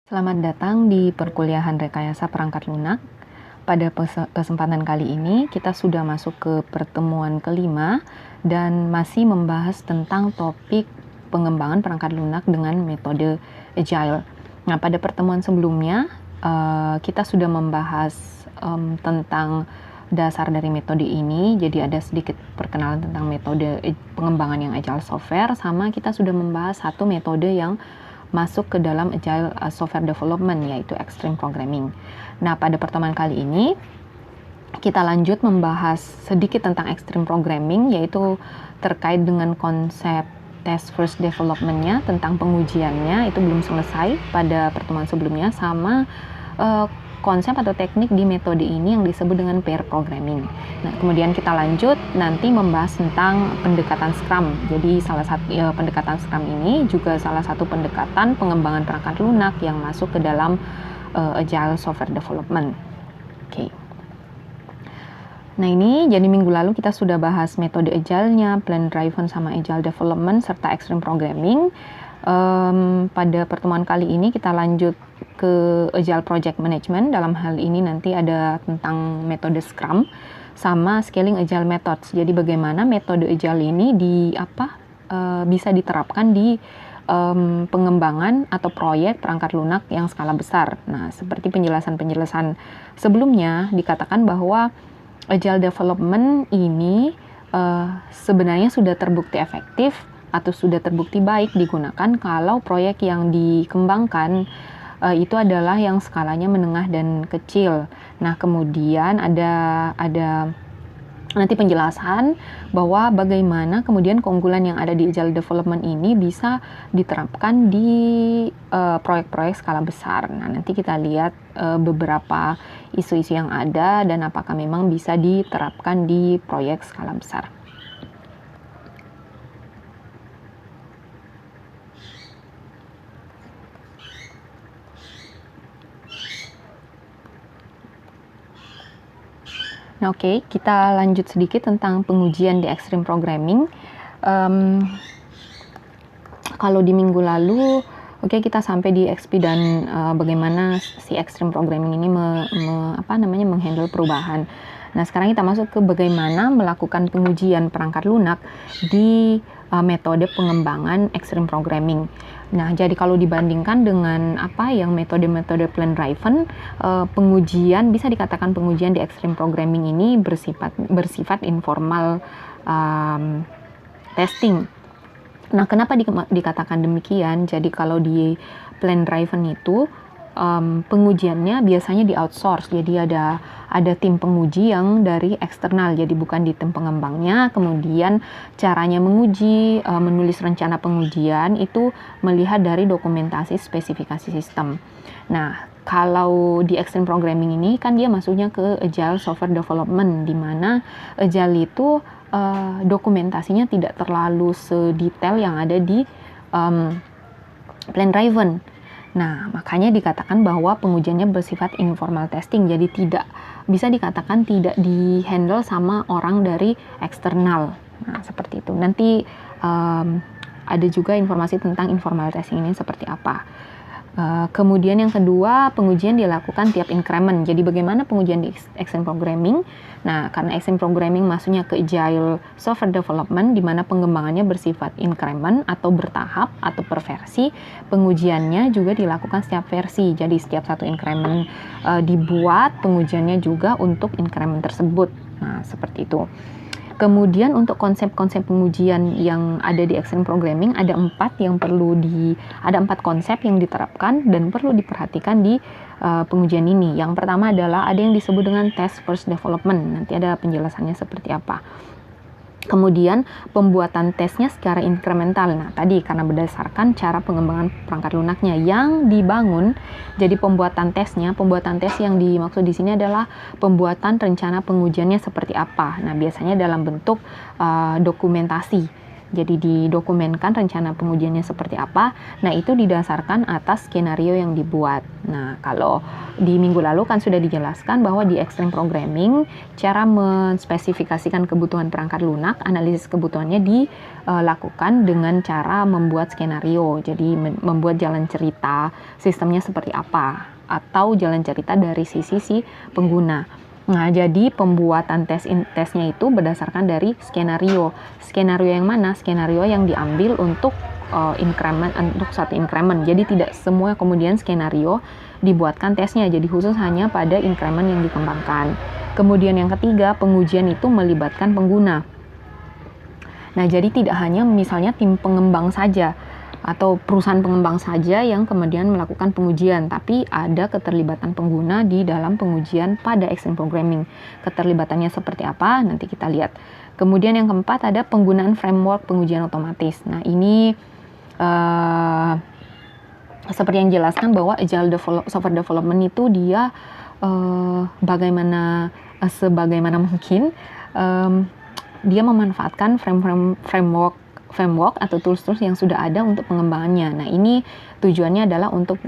Selamat datang di perkuliahan rekayasa perangkat lunak. Pada kesempatan kali ini kita sudah masuk ke pertemuan kelima dan masih membahas tentang topik pengembangan perangkat lunak dengan metode Agile. Nah, pada pertemuan sebelumnya kita sudah membahas tentang dasar dari metode ini, jadi ada sedikit perkenalan tentang metode pengembangan yang Agile Software, sama kita sudah membahas satu metode yang masuk ke dalam Agile Software Development, yaitu Extreme Programming. Nah, pada pertemuan kali ini kita lanjut membahas sedikit tentang Extreme Programming, yaitu terkait dengan konsep Test First Development-nya, tentang pengujiannya, itu belum selesai pada pertemuan sebelumnya, sama konsep atau teknik di metode ini yang disebut dengan pair programming. Nah, kemudian kita lanjut nanti membahas tentang pendekatan Scrum. Jadi pendekatan Scrum ini juga salah satu pendekatan pengembangan perangkat lunak yang masuk ke dalam Agile Software Development. Oke. Nah, ini jadi minggu lalu kita sudah bahas metode Agile-nya, Plan Driven sama Agile Development serta Extreme Programming. Pada pertemuan kali ini kita lanjut ke Agile Project Management. Dalam hal ini nanti ada tentang metode Scrum sama Scaling Agile Methods. Jadi bagaimana metode Agile ini bisa diterapkan di pengembangan atau proyek perangkat lunak yang skala besar. Nah, seperti penjelasan sebelumnya dikatakan bahwa Agile Development ini sebenarnya sudah terbukti efektif atau sudah terbukti baik digunakan kalau proyek yang dikembangkan itu adalah yang skalanya menengah dan kecil. Nah, kemudian ada nanti penjelasan bahwa bagaimana kemudian keunggulan yang ada di Agile Development ini bisa diterapkan di proyek-proyek skala besar. Nah, nanti kita lihat beberapa isu-isu yang ada dan apakah memang bisa diterapkan di proyek skala besar. Nah, oke, kita lanjut sedikit tentang pengujian di Extreme Programming. Kalau di minggu lalu, kita sampai di XP dan bagaimana si Extreme Programming ini menghandle perubahan. Nah, sekarang kita masuk ke bagaimana melakukan pengujian perangkat lunak di metode pengembangan Extreme Programming. Nah, jadi kalau dibandingkan dengan yang metode-metode Plan Driven, pengujian bisa dikatakan pengujian di Extreme Programming ini bersifat informal testing. Nah, kenapa dikatakan demikian? Jadi kalau di Plan Driven itu pengujiannya biasanya di outsource, jadi ada tim penguji yang dari eksternal, jadi bukan di tim pengembangnya. Kemudian caranya menguji, menulis rencana pengujian itu melihat dari dokumentasi spesifikasi sistem. Nah, kalau di Extreme Programming ini kan dia masuknya ke Agile Software Development, di mana Agile itu dokumentasinya tidak terlalu sedetail yang ada di Plan Driven. Nah, makanya dikatakan bahwa pengujiannya bersifat informal testing, jadi tidak bisa dikatakan tidak di-handle sama orang dari eksternal. Nah, seperti itu. Nanti ada juga informasi tentang informal testing ini seperti apa. Kemudian yang kedua, pengujian dilakukan tiap increment. Jadi bagaimana pengujian di Extreme Programming? Nah, karena Extreme Programming masuknya ke Agile Software Development, di mana pengembangannya bersifat increment atau bertahap atau per versi, pengujiannya juga dilakukan setiap versi. Jadi setiap satu increment dibuat, pengujiannya juga untuk increment tersebut. Nah, seperti itu. Kemudian untuk konsep-konsep pengujian yang ada di Extreme Programming ada 4 konsep yang diterapkan dan perlu diperhatikan di pengujian ini. Yang pertama adalah ada yang disebut dengan Test First Development. Nanti ada penjelasannya seperti apa. Kemudian pembuatan tesnya secara inkremental. Nah, tadi karena berdasarkan cara pengembangan perangkat lunaknya yang dibangun, jadi pembuatan tes yang dimaksud di sini adalah pembuatan rencana pengujiannya seperti apa. Nah, biasanya dalam bentuk dokumentasi. Jadi didokumenkan rencana pengujiannya seperti apa. Nah, itu didasarkan atas skenario yang dibuat. Nah, kalau di minggu lalu kan sudah dijelaskan bahwa di extreme programming cara menspesifikasikan kebutuhan perangkat lunak, analisis kebutuhannya dilakukan dengan cara membuat skenario. Jadi membuat jalan cerita sistemnya seperti apa atau jalan cerita dari sisi si pengguna. Nah, jadi pembuatan tesnya itu berdasarkan dari skenario. Skenario yang mana? Skenario yang diambil untuk untuk satu increment. Jadi tidak semua kemudian skenario dibuatkan tesnya, jadi khusus hanya pada increment yang dikembangkan. Kemudian yang ketiga, pengujian itu melibatkan pengguna. Nah, jadi tidak hanya misalnya tim pengembang saja atau perusahaan pengembang saja yang kemudian melakukan pengujian, tapi ada keterlibatan pengguna di dalam pengujian pada extreme programming. Keterlibatannya seperti apa? Nanti kita lihat. Kemudian yang keempat ada penggunaan framework pengujian otomatis. Nah, ini seperti yang dijelaskan bahwa agile software development itu dia sebagaimana mungkin dia memanfaatkan framework atau tools-tools yang sudah ada untuk pengembangannya. Nah, ini tujuannya adalah untuk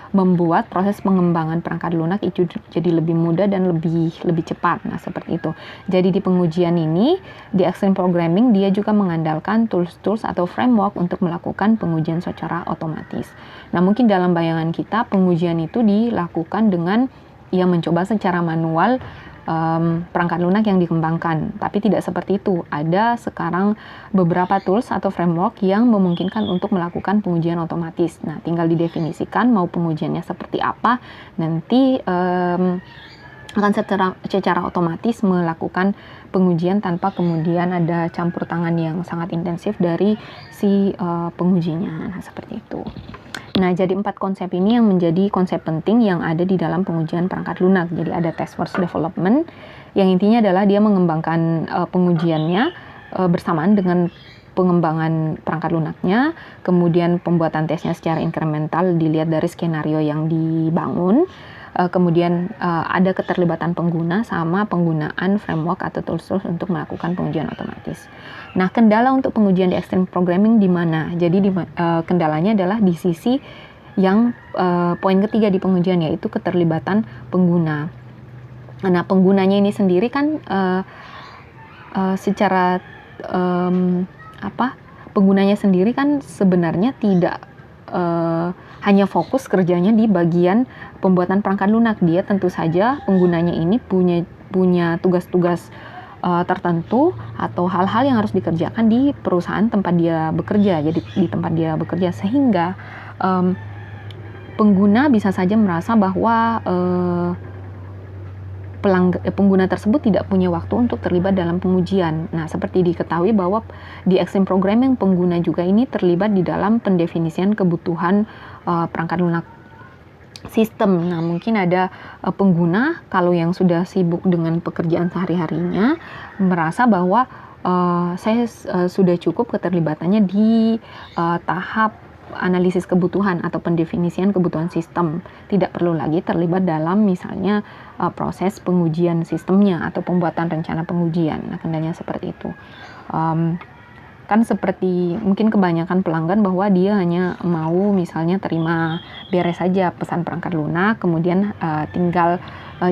membuat proses pengembangan perangkat lunak itu jadi lebih mudah dan lebih cepat. Nah, seperti itu. Jadi di pengujian ini, di extreme programming dia juga mengandalkan tools-tools atau framework untuk melakukan pengujian secara otomatis. Nah, mungkin dalam bayangan kita pengujian itu dilakukan dengan mencoba secara manual perangkat lunak yang dikembangkan, tapi tidak seperti itu. Ada sekarang beberapa tools atau framework yang memungkinkan untuk melakukan pengujian otomatis. Nah, tinggal didefinisikan mau pengujiannya seperti apa, nanti akan secara otomatis melakukan pengujian tanpa kemudian ada campur tangan yang sangat intensif dari si pengujinya. Nah, seperti itu. Nah, jadi 4 konsep ini yang menjadi konsep penting yang ada di dalam pengujian perangkat lunak. Jadi ada task force development, yang intinya adalah dia mengembangkan pengujiannya bersamaan dengan pengembangan perangkat lunaknya. Kemudian pembuatan tesnya secara incremental dilihat dari skenario yang dibangun. Kemudian ada keterlibatan pengguna sama penggunaan framework atau tools-tools untuk melakukan pengujian otomatis. Nah, kendala untuk pengujian di extreme programming di mana? Jadi kendalanya adalah di sisi yang poin ketiga di pengujian, yaitu keterlibatan pengguna. Nah, penggunanya ini sendiri kan secara penggunanya sendiri kan sebenarnya tidak hanya fokus kerjanya di bagian pembuatan perangkat lunak. Dia tentu saja penggunanya ini punya tugas-tugas tertentu atau hal-hal yang harus dikerjakan di perusahaan tempat dia bekerja. Jadi di tempat dia bekerja, sehingga pengguna bisa saja merasa bahwa pengguna tersebut tidak punya waktu untuk terlibat dalam pengujian. Nah, seperti diketahui bahwa di extreme programming pengguna juga ini terlibat di dalam pendefinisian kebutuhan perangkat lunak sistem. Nah, mungkin ada pengguna kalau yang sudah sibuk dengan pekerjaan sehari-harinya merasa bahwa saya sudah cukup keterlibatannya di tahap analisis kebutuhan atau pendefinisian kebutuhan sistem, tidak perlu lagi terlibat dalam misalnya proses pengujian sistemnya atau pembuatan rencana pengujian. Nah, kendalanya seperti itu. Kan seperti mungkin kebanyakan pelanggan bahwa dia hanya mau misalnya terima beres saja pesan perangkat lunak, kemudian tinggal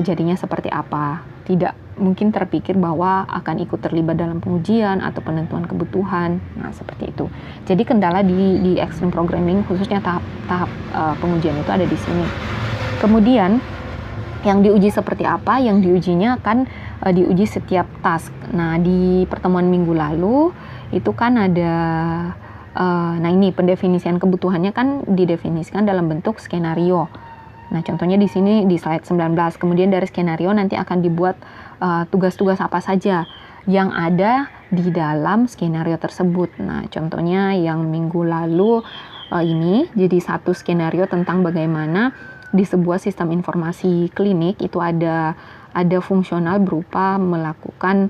jadinya seperti apa. Tidak mungkin terpikir bahwa akan ikut terlibat dalam pengujian atau penentuan kebutuhan. Nah, seperti itu. Jadi kendala di extreme programming khususnya tahap pengujian itu ada di sini. Kemudian yang diuji seperti apa? Yang diujinya akan diuji setiap task. Nah, di pertemuan minggu lalu itu kan ada nah ini pendefinisian kebutuhannya kan didefinisikan dalam bentuk skenario. Nah, contohnya di sini di slide 19. Kemudian dari skenario nanti akan dibuat tugas-tugas apa saja yang ada di dalam skenario tersebut. Nah, contohnya yang minggu lalu ini jadi satu skenario tentang bagaimana di sebuah sistem informasi klinik itu ada fungsional berupa melakukan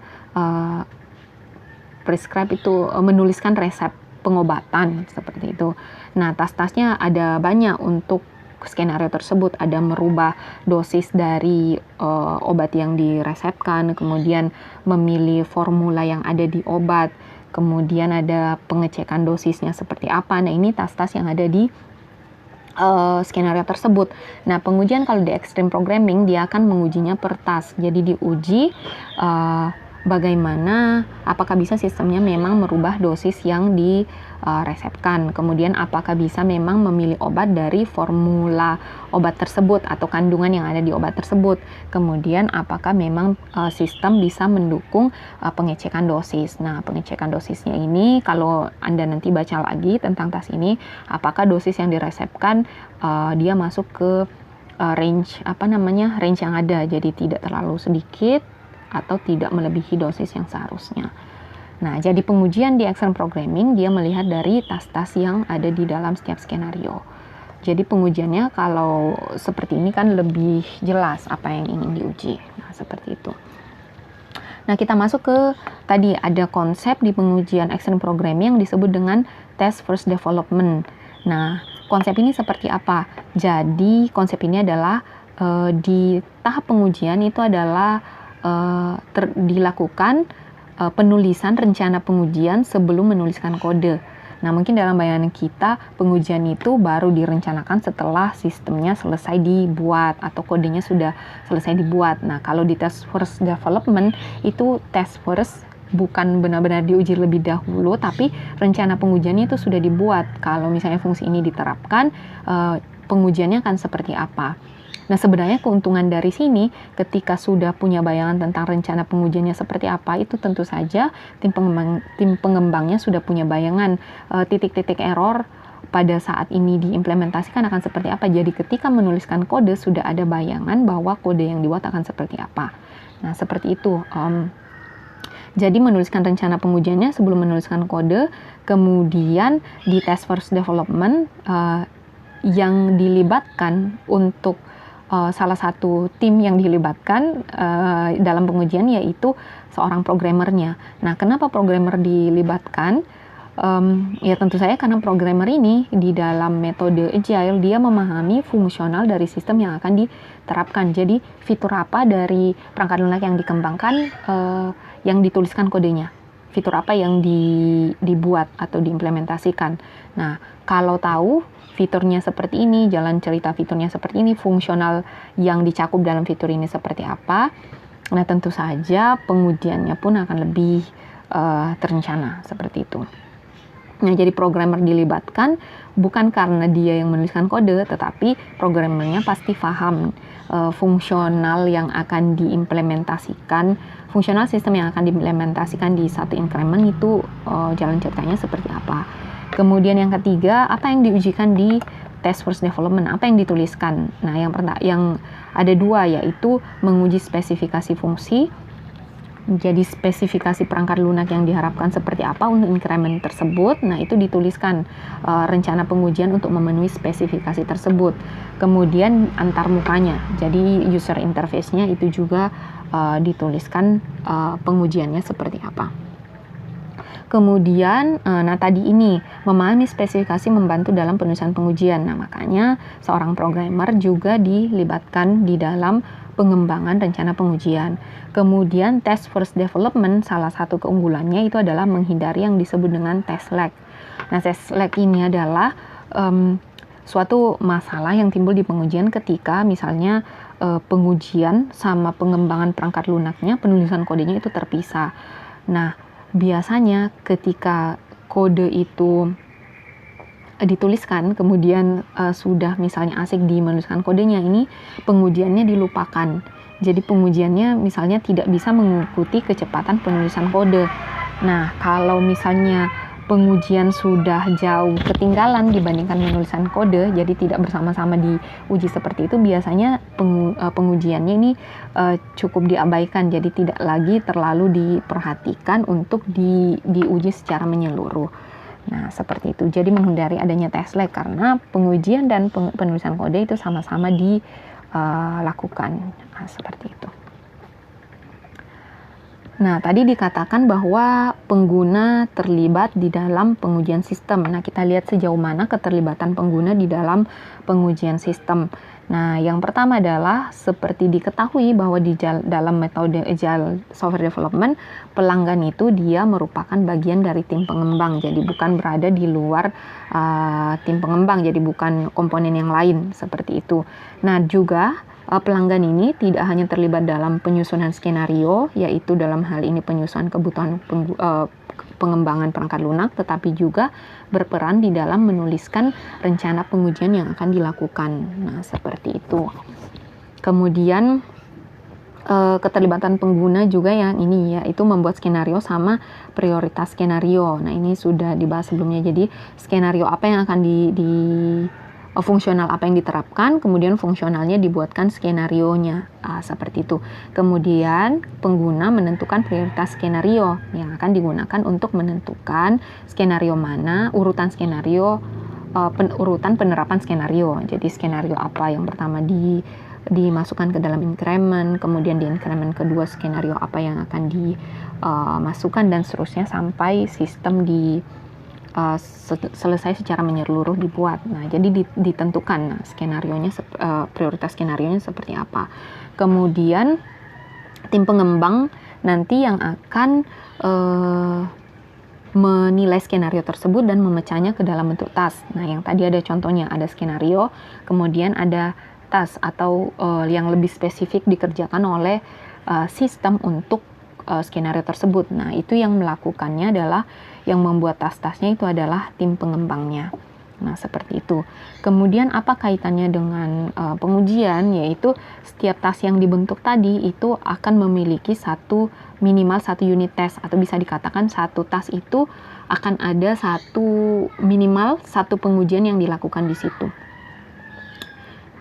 prescribe itu menuliskan resep pengobatan seperti itu. Nah, tas-tasnya ada banyak untuk skenario tersebut. Ada merubah dosis dari obat yang diresepkan, kemudian memilih formula yang ada di obat, kemudian ada pengecekan dosisnya seperti apa. Nah, ini tas-tas yang ada di skenario tersebut. Nah, pengujian kalau di extreme programming dia akan mengujinya per task. Jadi diuji bagaimana, apakah bisa sistemnya memang merubah dosis yang diresepkan. Kemudian apakah bisa memang memilih obat dari formula obat tersebut atau kandungan yang ada di obat tersebut. Kemudian apakah memang sistem bisa mendukung pengecekan dosis. Nah, pengecekan dosisnya ini kalau Anda nanti baca lagi tentang tas ini, apakah dosis yang diresepkan dia masuk ke range range yang ada, jadi tidak terlalu sedikit atau tidak melebihi dosis yang seharusnya. Nah, jadi pengujian di extreme programming dia melihat dari tas-tas yang ada di dalam setiap skenario. Jadi pengujiannya kalau seperti ini kan lebih jelas apa yang ingin diuji. Nah, seperti itu. Nah, kita masuk ke tadi ada konsep di pengujian extreme programming yang disebut dengan test first development. Nah, konsep ini seperti apa? Jadi konsep ini adalah di tahap pengujian itu adalah dilakukan penulisan rencana pengujian sebelum menuliskan kode. Nah, mungkin dalam bayangan kita pengujian itu baru direncanakan setelah sistemnya selesai dibuat atau kodenya sudah selesai dibuat. Nah, kalau di test first development itu test first bukan benar-benar diuji lebih dahulu, tapi rencana pengujiannya itu sudah dibuat. Kalau misalnya fungsi ini diterapkan, pengujiannya akan seperti apa. Nah, sebenarnya keuntungan dari sini ketika sudah punya bayangan tentang rencana pengujiannya seperti apa, itu tentu saja tim pengembangnya sudah punya bayangan titik-titik error pada saat ini diimplementasikan akan seperti apa. Jadi ketika menuliskan kode sudah ada bayangan bahwa kode yang dibuat akan seperti apa. Nah, seperti itu. Jadi menuliskan rencana pengujiannya sebelum menuliskan kode, kemudian di test first development yang dilibatkan untuk salah satu tim yang dilibatkan dalam pengujian yaitu seorang programmernya. Nah, kenapa programmer dilibatkan? Ya tentu saja karena programmer ini di dalam metode agile dia memahami fungsional dari sistem yang akan diterapkan. Jadi fitur apa dari perangkat lunak yang dikembangkan yang dituliskan kodenya, fitur apa yang dibuat atau diimplementasikan. Nah, kalau tahu fiturnya seperti ini, jalan cerita fiturnya seperti ini, fungsional yang dicakup dalam fitur ini seperti apa, nah tentu saja pengujiannya pun akan lebih terencana seperti itu. Nah, jadi programmer dilibatkan bukan karena dia yang menuliskan kode, tetapi programmernya pasti paham fungsional yang akan diimplementasikan, fungsional sistem yang akan diimplementasikan di satu increment itu jalan ceritanya seperti apa. Kemudian yang ketiga, apa yang diujikan di test first development, apa yang dituliskan. Nah, yang ada dua, yaitu menguji spesifikasi fungsi. Jadi spesifikasi perangkat lunak yang diharapkan seperti apa untuk increment tersebut. Nah, itu dituliskan rencana pengujian untuk memenuhi spesifikasi tersebut. Kemudian antarmukanya, jadi user interface-nya itu juga dituliskan pengujiannya seperti apa. Kemudian, nah tadi ini memahami spesifikasi membantu dalam penulisan pengujian. Nah, makanya seorang programmer juga dilibatkan di dalam pengembangan rencana pengujian. Kemudian test first development, salah satu keunggulannya itu adalah menghindari yang disebut dengan test lag. Nah, test lag ini adalah suatu masalah yang timbul di pengujian ketika misalnya pengujian sama pengembangan perangkat lunaknya, penulisan kodenya itu terpisah. Nah, biasanya ketika kode itu dituliskan, kemudian sudah misalnya asik di menuliskan kodenya, ini pengujiannya dilupakan. Jadi pengujiannya misalnya tidak bisa mengikuti kecepatan penulisan kode. Nah, kalau misalnya pengujian sudah jauh ketinggalan dibandingkan penulisan kode, jadi tidak bersama-sama diuji seperti itu, biasanya pengujiannya ini cukup diabaikan, jadi tidak lagi terlalu diperhatikan untuk diuji secara menyeluruh. Nah, seperti itu. Jadi menghindari adanya test lag karena pengujian dan penulisan kode itu sama-sama dilakukan. Nah, seperti itu. Nah, tadi dikatakan bahwa pengguna terlibat di dalam pengujian sistem. Nah, kita lihat sejauh mana keterlibatan pengguna di dalam pengujian sistem. Nah, yang pertama adalah seperti diketahui bahwa dalam metode Agile Software Development, pelanggan itu dia merupakan bagian dari tim pengembang. Jadi bukan berada di luar tim pengembang, jadi bukan komponen yang lain seperti itu. Nah, juga pelanggan ini tidak hanya terlibat dalam penyusunan skenario, yaitu dalam hal ini penyusunan kebutuhan pengembangan perangkat lunak, tetapi juga berperan di dalam menuliskan rencana pengujian yang akan dilakukan. Nah, seperti itu. Kemudian keterlibatan pengguna juga yang ini, yaitu membuat skenario sama prioritas skenario. Nah, ini sudah dibahas sebelumnya. Jadi skenario apa yang akan fungsional apa yang diterapkan, kemudian fungsionalnya dibuatkan skenarionya, seperti itu. Kemudian pengguna menentukan prioritas skenario yang akan digunakan untuk menentukan skenario mana, urutan skenario, urutan penerapan skenario. Jadi skenario apa yang pertama dimasukkan ke dalam increment, kemudian di increment kedua skenario apa yang akan dimasukkan dan seterusnya sampai sistem selesai secara menyeluruh dibuat. Nah, jadi ditentukan skenarionya, prioritas skenarionya seperti apa. Kemudian tim pengembang nanti yang akan menilai skenario tersebut dan memecahnya ke dalam bentuk task. Nah, yang tadi ada contohnya, ada skenario, kemudian ada task atau yang lebih spesifik dikerjakan oleh sistem untuk skenario tersebut. Nah, itu yang melakukannya adalah yang membuat tas-tasnya itu adalah tim pengembangnya. Nah, seperti itu. Kemudian apa kaitannya dengan pengujian? Yaitu setiap tas yang dibentuk tadi itu akan memiliki minimal satu unit test, atau bisa dikatakan satu tas itu akan ada minimal satu pengujian yang dilakukan di situ.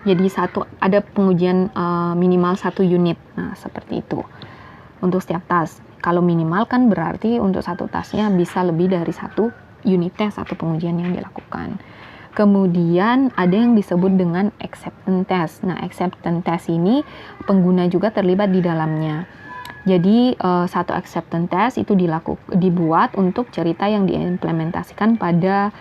Jadi ada pengujian minimal satu unit. Nah, seperti itu. Untuk setiap tas. Kalau minimal kan berarti untuk satu tasnya bisa lebih dari satu unit test atau pengujian yang dilakukan. Kemudian ada yang disebut dengan acceptance test. Nah, acceptance test ini pengguna juga terlibat di dalamnya. Jadi satu acceptance test itu dibuat untuk cerita yang diimplementasikan pada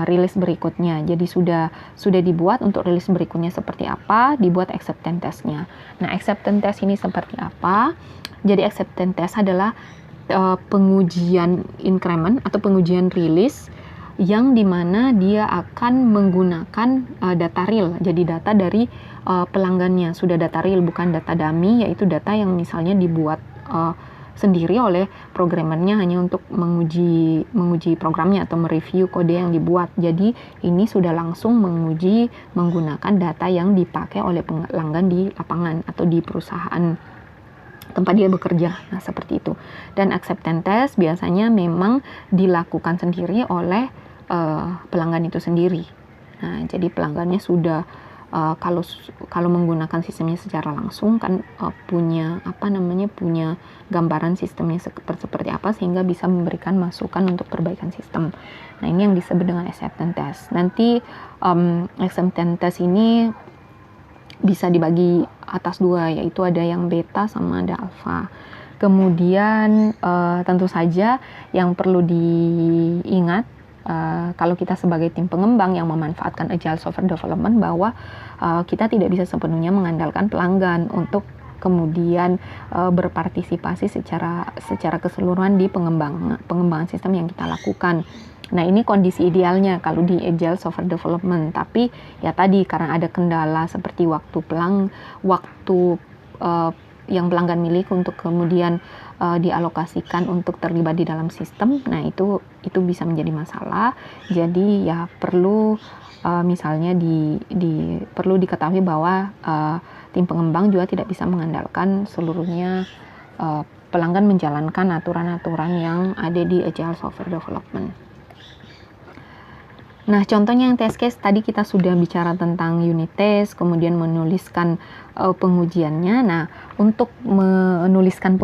rilis berikutnya. Jadi sudah dibuat untuk rilis berikutnya seperti apa, dibuat acceptance testnya. Nah, acceptance test ini seperti apa? Jadi acceptance test adalah pengujian increment atau pengujian rilis yang dimana dia akan menggunakan data real, jadi data dari pelanggannya, sudah data real, bukan data dummy, yaitu data yang misalnya dibuat sendiri oleh programmernya hanya untuk menguji programnya atau mereview kode yang dibuat. Jadi ini sudah langsung menguji menggunakan data yang dipakai oleh pelanggan di lapangan atau di perusahaan tempat dia bekerja. Nah, seperti itu. Dan acceptance test biasanya memang dilakukan sendiri oleh pelanggan itu sendiri. Nah, jadi pelanggannya sudah kalau menggunakan sistemnya secara langsung kan punya gambaran sistemnya seperti apa, sehingga bisa memberikan masukan untuk perbaikan sistem. Nah, ini yang disebut dengan acceptance test. Nanti acceptance test ini bisa dibagi atas dua, yaitu ada yang beta sama ada alpha. Kemudian tentu saja yang perlu diingat kalau kita sebagai tim pengembang yang memanfaatkan Agile Software Development, bahwa kita tidak bisa sepenuhnya mengandalkan pelanggan untuk kemudian berpartisipasi secara keseluruhan di pengembangan sistem yang kita lakukan. Nah, ini kondisi idealnya kalau di Agile Software Development. Tapi ya tadi, karena ada kendala seperti waktu yang pelanggan miliki untuk kemudian dialokasikan untuk terlibat di dalam sistem. Nah, itu bisa menjadi masalah. Jadi ya perlu misalnya perlu diketahui bahwa tim pengembang juga tidak bisa mengandalkan seluruhnya pelanggan menjalankan aturan-aturan yang ada di Agile Software Development. Nah, contohnya yang test case tadi kita sudah bicara tentang unit test, kemudian menuliskan pengujiannya. Nah, untuk menuliskan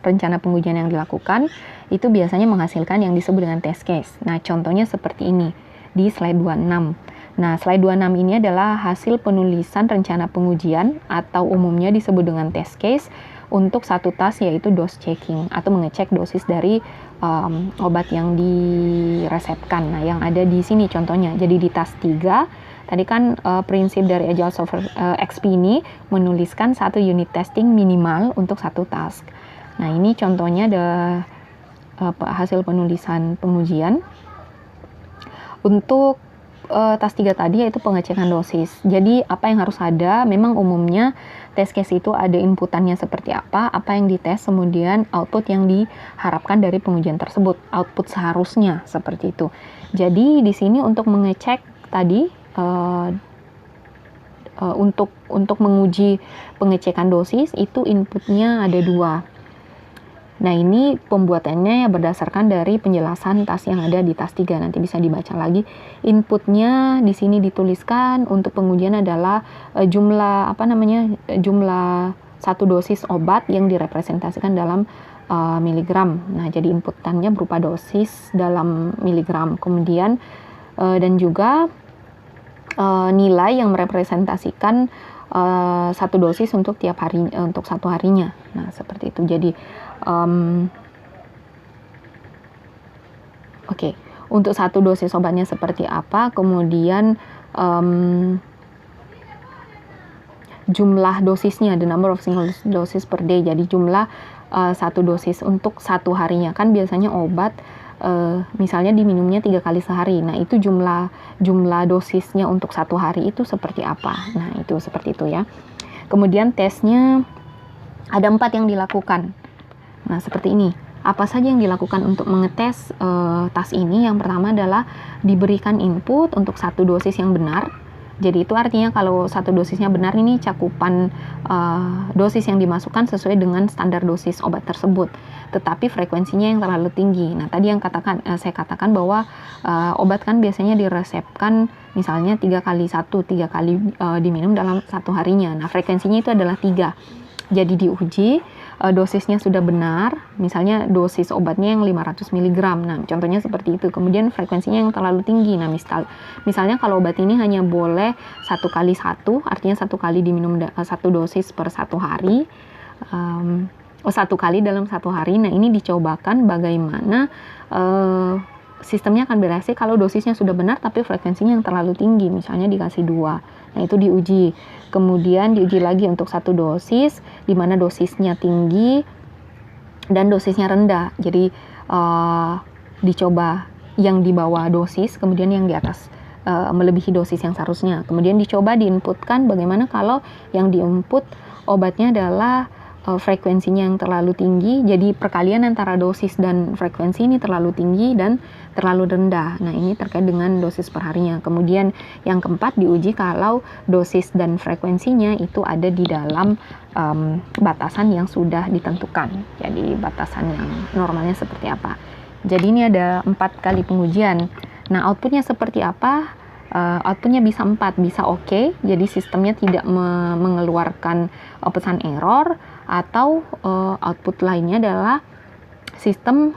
rencana pengujian yang dilakukan, itu biasanya menghasilkan yang disebut dengan test case. Nah, contohnya seperti ini di slide 26. Nah, slide 26 ini adalah hasil penulisan rencana pengujian atau umumnya disebut dengan test case untuk satu task, yaitu dose checking atau mengecek dosis dari obat yang diresepkan. Nah, yang ada di sini contohnya. Jadi di task 3 tadi kan prinsip dari Agile Software XP ini menuliskan 1 unit testing minimal untuk satu task. Nah, ini contohnya ada hasil penulisan pengujian. Untuk task 3 tadi yaitu pengecekan dosis. Jadi apa yang harus ada, memang umumnya test case itu ada inputannya seperti apa yang dites, kemudian output yang diharapkan dari pengujian tersebut. Output seharusnya seperti itu. Jadi di sini untuk mengecek tadi untuk menguji pengecekan dosis itu inputnya ada 2. Nah, ini pembuatannya ya berdasarkan dari penjelasan task yang ada di task 3. Nanti bisa dibaca lagi. Inputnya di sini dituliskan untuk pengujian adalah jumlah satu dosis obat yang direpresentasikan dalam miligram. Nah, jadi inputannya berupa dosis dalam miligram. Kemudian dan juga nilai yang merepresentasikan satu dosis untuk tiap hari, untuk satu harinya. Nah, seperti itu. Jadi untuk satu dosis obatnya seperti apa, kemudian jumlah dosisnya, the number of single doses per day. Jadi jumlah satu dosis untuk satu harinya. Kan biasanya obat misalnya diminumnya 3 kali sehari. Nah, itu jumlah dosisnya untuk satu hari itu seperti apa. Nah, itu seperti itu ya. Kemudian tesnya ada 4 yang dilakukan. Nah, seperti ini. Apa saja yang dilakukan untuk mengetes task ini? Yang pertama adalah diberikan input untuk satu dosis yang benar. Jadi itu artinya kalau satu dosisnya benar, ini cakupan dosis yang dimasukkan sesuai dengan standar dosis obat tersebut. Tetapi frekuensinya yang terlalu tinggi. Nah, tadi yang saya katakan bahwa obat kan biasanya diresepkan misalnya 3 kali diminum dalam satu harinya. Nah, frekuensinya itu adalah 3. Jadi diuji dosisnya sudah benar, misalnya dosis obatnya yang 500 mg. Nah, contohnya seperti itu. Kemudian frekuensinya yang terlalu tinggi. Nah, misalnya kalau obat ini hanya boleh 1 kali 1, artinya 1 kali diminum 1 dosis per 1 hari. 1 kali dalam 1 hari. Nah, ini dicobakan bagaimana sistemnya akan bereaksi kalau dosisnya sudah benar tapi frekuensinya yang terlalu tinggi, misalnya dikasih 2. Nah, itu diuji. Kemudian diuji lagi untuk satu dosis di mana dosisnya tinggi dan dosisnya rendah. Jadi dicoba yang di bawah dosis, kemudian yang di atas melebihi dosis yang seharusnya. Kemudian dicoba diinputkan bagaimana kalau yang diinput obatnya adalah frekuensinya yang terlalu tinggi, jadi perkalian antara dosis dan frekuensi ini terlalu tinggi dan terlalu rendah. Nah, ini terkait dengan dosis per harinya. Kemudian yang keempat diuji kalau dosis dan frekuensinya itu ada di dalam batasan yang sudah ditentukan. Jadi batasan yang normalnya seperti apa. Jadi ini ada 4 kali pengujian. Nah, outputnya seperti apa? Outputnya bisa 4, bisa oke, jadi sistemnya tidak mengeluarkan pesan error, atau output lainnya adalah sistem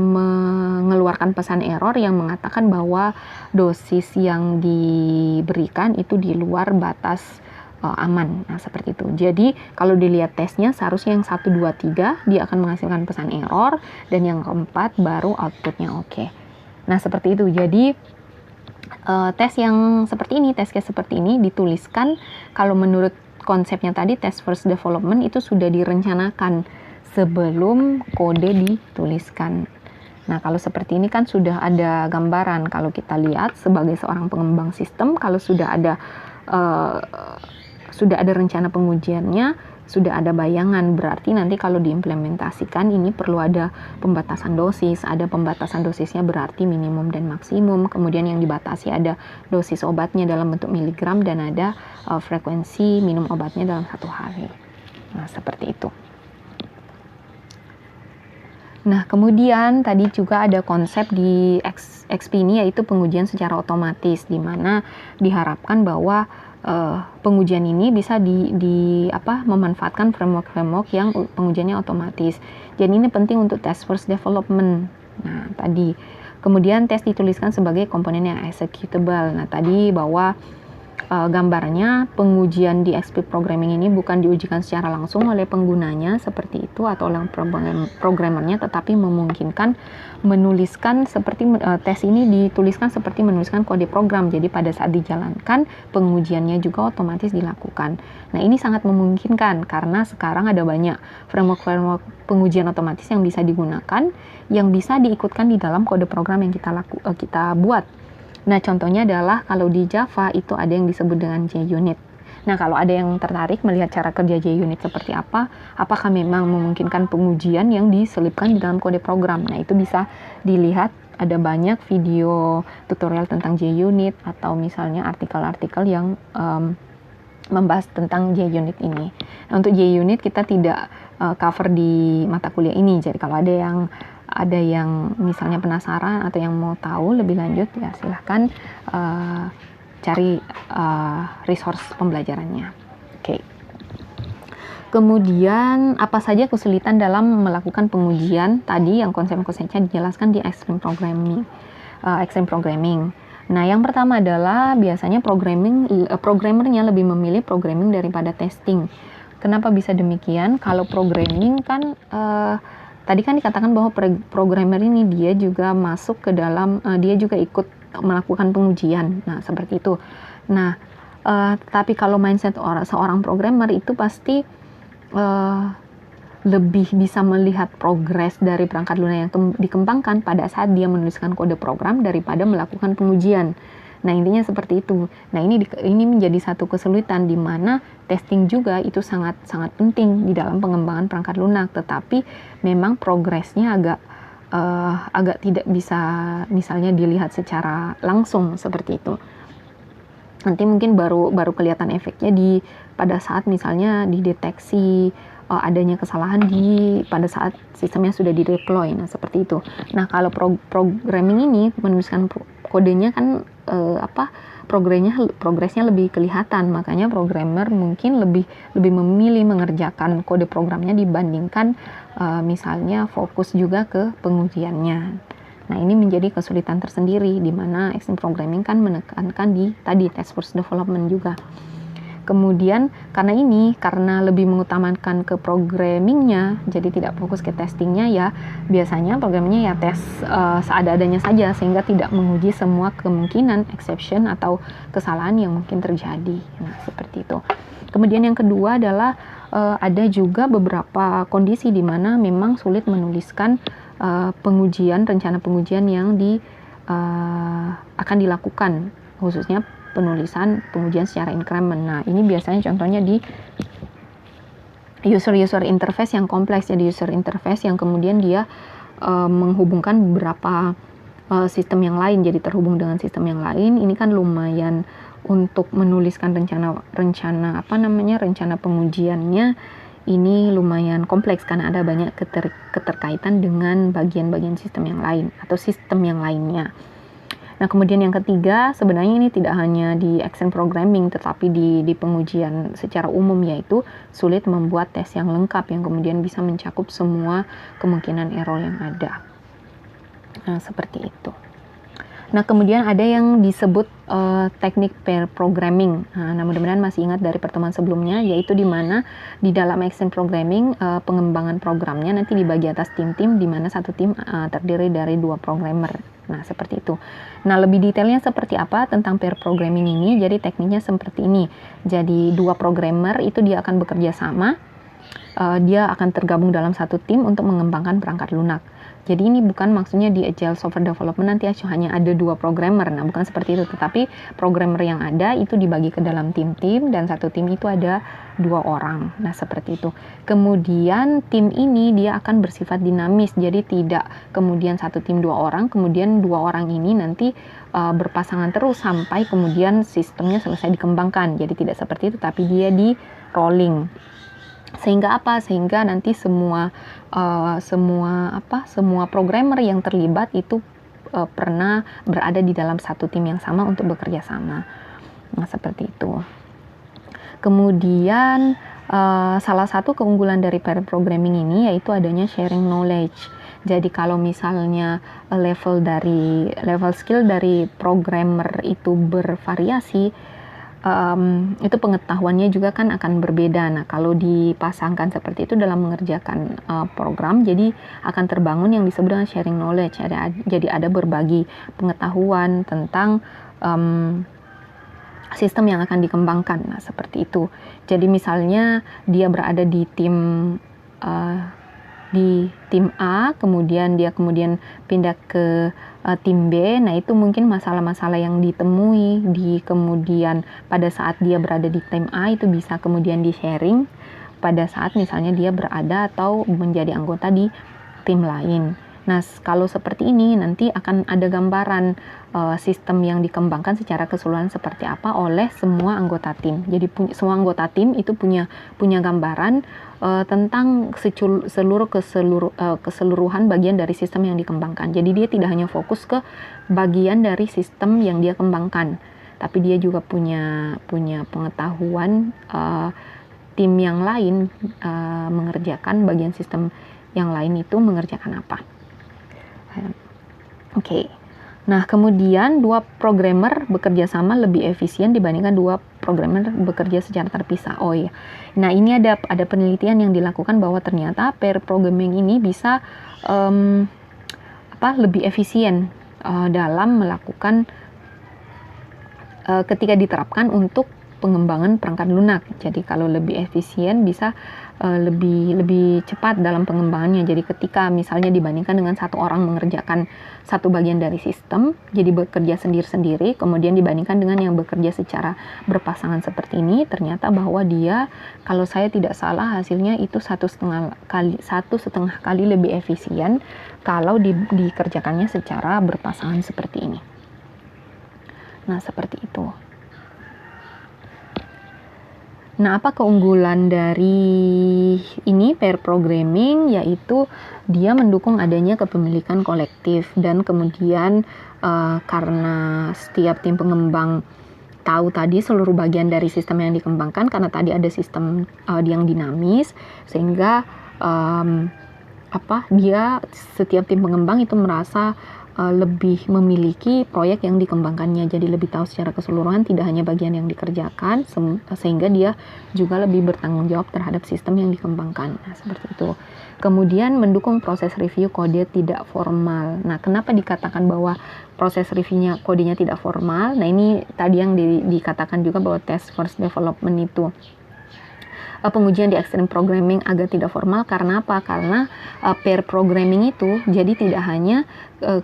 mengeluarkan pesan error yang mengatakan bahwa dosis yang diberikan itu di luar batas aman. Nah, seperti itu. Jadi kalau dilihat tesnya seharusnya yang 1, 2, 3 dia akan menghasilkan pesan error, dan yang keempat baru outputnya oke. Nah, seperti itu. Jadi tes yang seperti ini, test case seperti ini dituliskan kalau menurut konsepnya tadi test first development itu sudah direncanakan sebelum kode dituliskan. Nah, kalau seperti ini kan sudah ada gambaran. Kalau kita lihat sebagai seorang pengembang sistem, kalau sudah ada rencana pengujiannya, sudah ada bayangan, berarti nanti kalau diimplementasikan ini perlu ada pembatasan dosis. Ada pembatasan dosisnya berarti minimum dan maksimum. Kemudian yang dibatasi ada dosis obatnya dalam bentuk miligram, dan ada frekuensi minum obatnya dalam 1 hari. Nah, seperti itu. Nah, kemudian tadi juga ada konsep di XP ini, yaitu pengujian secara otomatis, di mana diharapkan bahwa pengujian ini bisa memanfaatkan framework yang pengujiannya otomatis. Jadi ini penting untuk test first development. Nah, tadi kemudian tes dituliskan sebagai komponen yang executable. Nah, tadi bahwa gambarnya pengujian di XP Programming ini bukan diujikan secara langsung oleh penggunanya seperti itu atau oleh programmernya, tetapi memungkinkan menuliskan seperti tes ini dituliskan seperti menuliskan kode program. Jadi pada saat dijalankan pengujiannya juga otomatis dilakukan. Nah, ini sangat memungkinkan karena sekarang ada banyak framework pengujian otomatis yang bisa digunakan, yang bisa diikutkan di dalam kode program yang kita buat. Nah, contohnya adalah kalau di Java itu ada yang disebut dengan JUnit. Nah, kalau ada yang tertarik melihat cara kerja JUnit seperti apa, apakah memang memungkinkan pengujian yang diselipkan di dalam kode program. Nah, itu bisa dilihat, ada banyak video tutorial tentang JUnit atau misalnya artikel-artikel yang membahas tentang JUnit ini. Nah, untuk JUnit kita tidak cover di mata kuliah ini. Jadi kalau ada yang misalnya penasaran atau yang mau tahu lebih lanjut, ya silahkan cari resource pembelajarannya. Oke. Kemudian apa saja kesulitan dalam melakukan pengujian tadi yang konsep-konsepnya dijelaskan di Extreme Programming. Nah, yang pertama adalah biasanya programmernya lebih memilih programming daripada testing. Kenapa bisa demikian? Kalau programming kan tadi kan dikatakan bahwa programmer ini dia juga masuk ke dalam, dia juga ikut melakukan pengujian. Nah, seperti itu. Nah, tapi kalau mindset seorang programmer itu pasti lebih bisa melihat progres dari perangkat lunak yang dikembangkan pada saat dia menuliskan kode program daripada melakukan pengujian. Nah, intinya seperti itu. Nah, ini menjadi satu kesulitan di mana testing juga itu sangat penting di dalam pengembangan perangkat lunak, tetapi memang progresnya agak tidak bisa misalnya dilihat secara langsung seperti itu. Nanti mungkin baru kelihatan efeknya pada saat misalnya dideteksi adanya kesalahan pada saat sistemnya sudah di-deploy. Nah, seperti itu. Nah, kalau programming ini menuliskan kodenya kan progresnya lebih kelihatan, makanya programmer mungkin lebih memilih mengerjakan kode programnya dibandingkan misalnya fokus juga ke pengujiannya. Nah, ini menjadi kesulitan tersendiri di mana Extreme Programming kan menekankan di tadi test first development juga. Kemudian karena lebih mengutamakan ke programmingnya, jadi tidak fokus ke testingnya, ya biasanya programnya ya tes seada-adanya saja sehingga tidak menguji semua kemungkinan exception atau kesalahan yang mungkin terjadi. Nah, seperti itu. Kemudian yang kedua adalah ada juga beberapa kondisi di mana memang sulit menuliskan rencana pengujian yang akan dilakukan, khususnya penulisan pengujian secara increment. Nah, ini biasanya contohnya di user interface yang kompleks, jadi user interface yang kemudian dia menghubungkan beberapa sistem yang lain, jadi terhubung dengan sistem yang lain. Ini kan lumayan untuk menuliskan rencana pengujiannya ini lumayan kompleks karena ada banyak keterkaitan dengan bagian-bagian sistem yang lain atau sistem yang lainnya. Nah, kemudian yang ketiga, sebenarnya ini tidak hanya di Extreme Programming tetapi di pengujian secara umum, yaitu sulit membuat tes yang lengkap yang kemudian bisa mencakup semua kemungkinan error yang ada. Nah, seperti itu. Nah, kemudian ada yang disebut teknik pair programming. Nah, mudah-mudahan masih ingat dari pertemuan sebelumnya, yaitu di mana di dalam Extreme Programming pengembangan programnya nanti dibagi atas tim-tim, di mana satu tim terdiri dari 2 programmer. Nah, seperti itu. Nah, lebih detailnya seperti apa tentang pair programming ini? Jadi tekniknya seperti ini. Jadi 2 programmer itu dia akan bekerja sama. Dia akan tergabung dalam satu tim untuk mengembangkan perangkat lunak. Jadi ini bukan maksudnya di Agile Software Development nanti hanya ada 2 programmer. Nah, bukan seperti itu, tetapi programmer yang ada itu dibagi ke dalam tim-tim dan satu tim itu ada 2 orang. Nah, seperti itu. Kemudian tim ini dia akan bersifat dinamis. Jadi tidak kemudian satu tim 2 orang, kemudian 2 orang ini nanti berpasangan terus sampai kemudian sistemnya selesai dikembangkan. Jadi tidak seperti itu, tapi dia di rolling. Sehingga nanti semua programmer yang terlibat itu pernah berada di dalam satu tim yang sama untuk bekerja sama. Nah, seperti itu. Kemudian salah satu keunggulan dari pair programming ini yaitu adanya sharing knowledge. Jadi kalau misalnya level skill dari programmer itu bervariasi, itu pengetahuannya juga kan akan berbeda. Nah, kalau dipasangkan seperti itu dalam mengerjakan program, jadi akan terbangun yang disebut dengan sharing knowledge. Jadi ada berbagi pengetahuan tentang sistem yang akan dikembangkan. Nah, seperti itu. Jadi misalnya dia berada di tim A, kemudian dia pindah ke tim B. Nah, itu mungkin masalah-masalah yang ditemui kemudian pada saat dia berada di tim A itu bisa kemudian di-sharing pada saat misalnya dia berada atau menjadi anggota di tim lain. Nah, kalau seperti ini nanti akan ada gambaran sistem yang dikembangkan secara keseluruhan seperti apa oleh semua anggota tim. Jadi semua anggota tim itu punya gambaran tentang keseluruhan bagian dari sistem yang dikembangkan. Jadi dia tidak hanya fokus ke bagian dari sistem yang dia kembangkan, tapi dia juga punya pengetahuan tim yang lain mengerjakan bagian sistem yang lain itu mengerjakan apa. Oke. Nah, kemudian dua programmer bekerja sama lebih efisien dibandingkan dua programmer bekerja secara terpisah. Oh iya. Nah, ini ada penelitian yang dilakukan bahwa ternyata pair programming ini bisa lebih efisien dalam melakukan ketika diterapkan untuk pengembangan perangkat lunak. Jadi kalau lebih efisien bisa lebih cepat dalam pengembangannya. Jadi ketika misalnya dibandingkan dengan satu orang mengerjakan satu bagian dari sistem, jadi bekerja sendiri-sendiri, kemudian dibandingkan dengan yang bekerja secara berpasangan seperti ini, ternyata bahwa dia, kalau saya tidak salah, hasilnya itu 1,5 kali lebih efisien kalau dikerjakannya secara berpasangan seperti ini. Nah, seperti itu. Nah, apa keunggulan dari ini pair programming? Yaitu dia mendukung adanya kepemilikan kolektif, dan kemudian karena setiap tim pengembang tahu tadi seluruh bagian dari sistem yang dikembangkan, karena tadi ada sistem yang dinamis, sehingga setiap tim pengembang itu merasa lebih memiliki proyek yang dikembangkannya, jadi lebih tahu secara keseluruhan, tidak hanya bagian yang dikerjakan, sehingga dia juga lebih bertanggung jawab terhadap sistem yang dikembangkan. Nah, seperti itu. Kemudian mendukung proses review kode tidak formal. Nah, kenapa dikatakan bahwa proses reviewnya kodenya tidak formal? Nah, ini tadi yang dikatakan juga bahwa test first development itu pengujian di extreme programming agak tidak formal. Karena apa? Karena pair programming itu jadi tidak hanya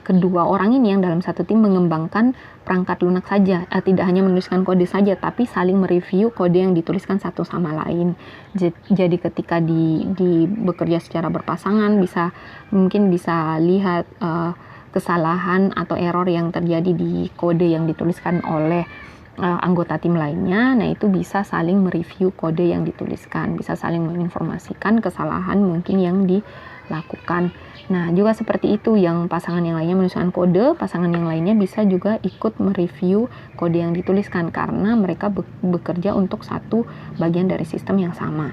kedua orang ini yang dalam satu tim mengembangkan perangkat lunak saja, tidak hanya menuliskan kode saja, tapi saling mereview kode yang dituliskan satu sama lain. Jadi ketika bekerja secara berpasangan, mungkin bisa lihat kesalahan atau error yang terjadi di kode yang dituliskan oleh anggota tim lainnya. Nah, itu bisa saling mereview kode yang dituliskan, bisa saling menginformasikan kesalahan mungkin yang dilakukan. Nah, juga seperti itu, yang pasangan yang lainnya menuliskan kode, pasangan yang lainnya bisa juga ikut mereview kode yang dituliskan karena mereka bekerja untuk satu bagian dari sistem yang sama.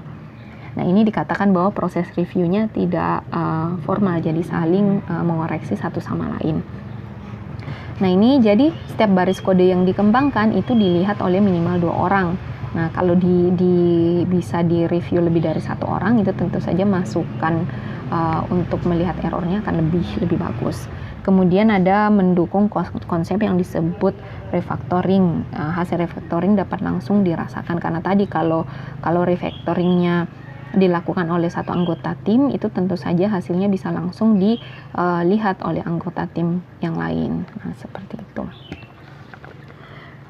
Nah, ini dikatakan bahwa proses reviewnya tidak formal, jadi saling mengoreksi satu sama lain. Nah, ini jadi setiap baris kode yang dikembangkan itu dilihat oleh minimal 2 orang. Nah, kalau bisa direview lebih dari 1 orang, itu tentu saja masukan untuk melihat errornya akan lebih bagus. Kemudian ada mendukung konsep yang disebut refactoring. Hasil refactoring dapat langsung dirasakan, karena tadi kalau refactoringnya dilakukan oleh satu anggota tim, itu tentu saja hasilnya bisa langsung dilihat oleh anggota tim yang lain. Nah, seperti itu.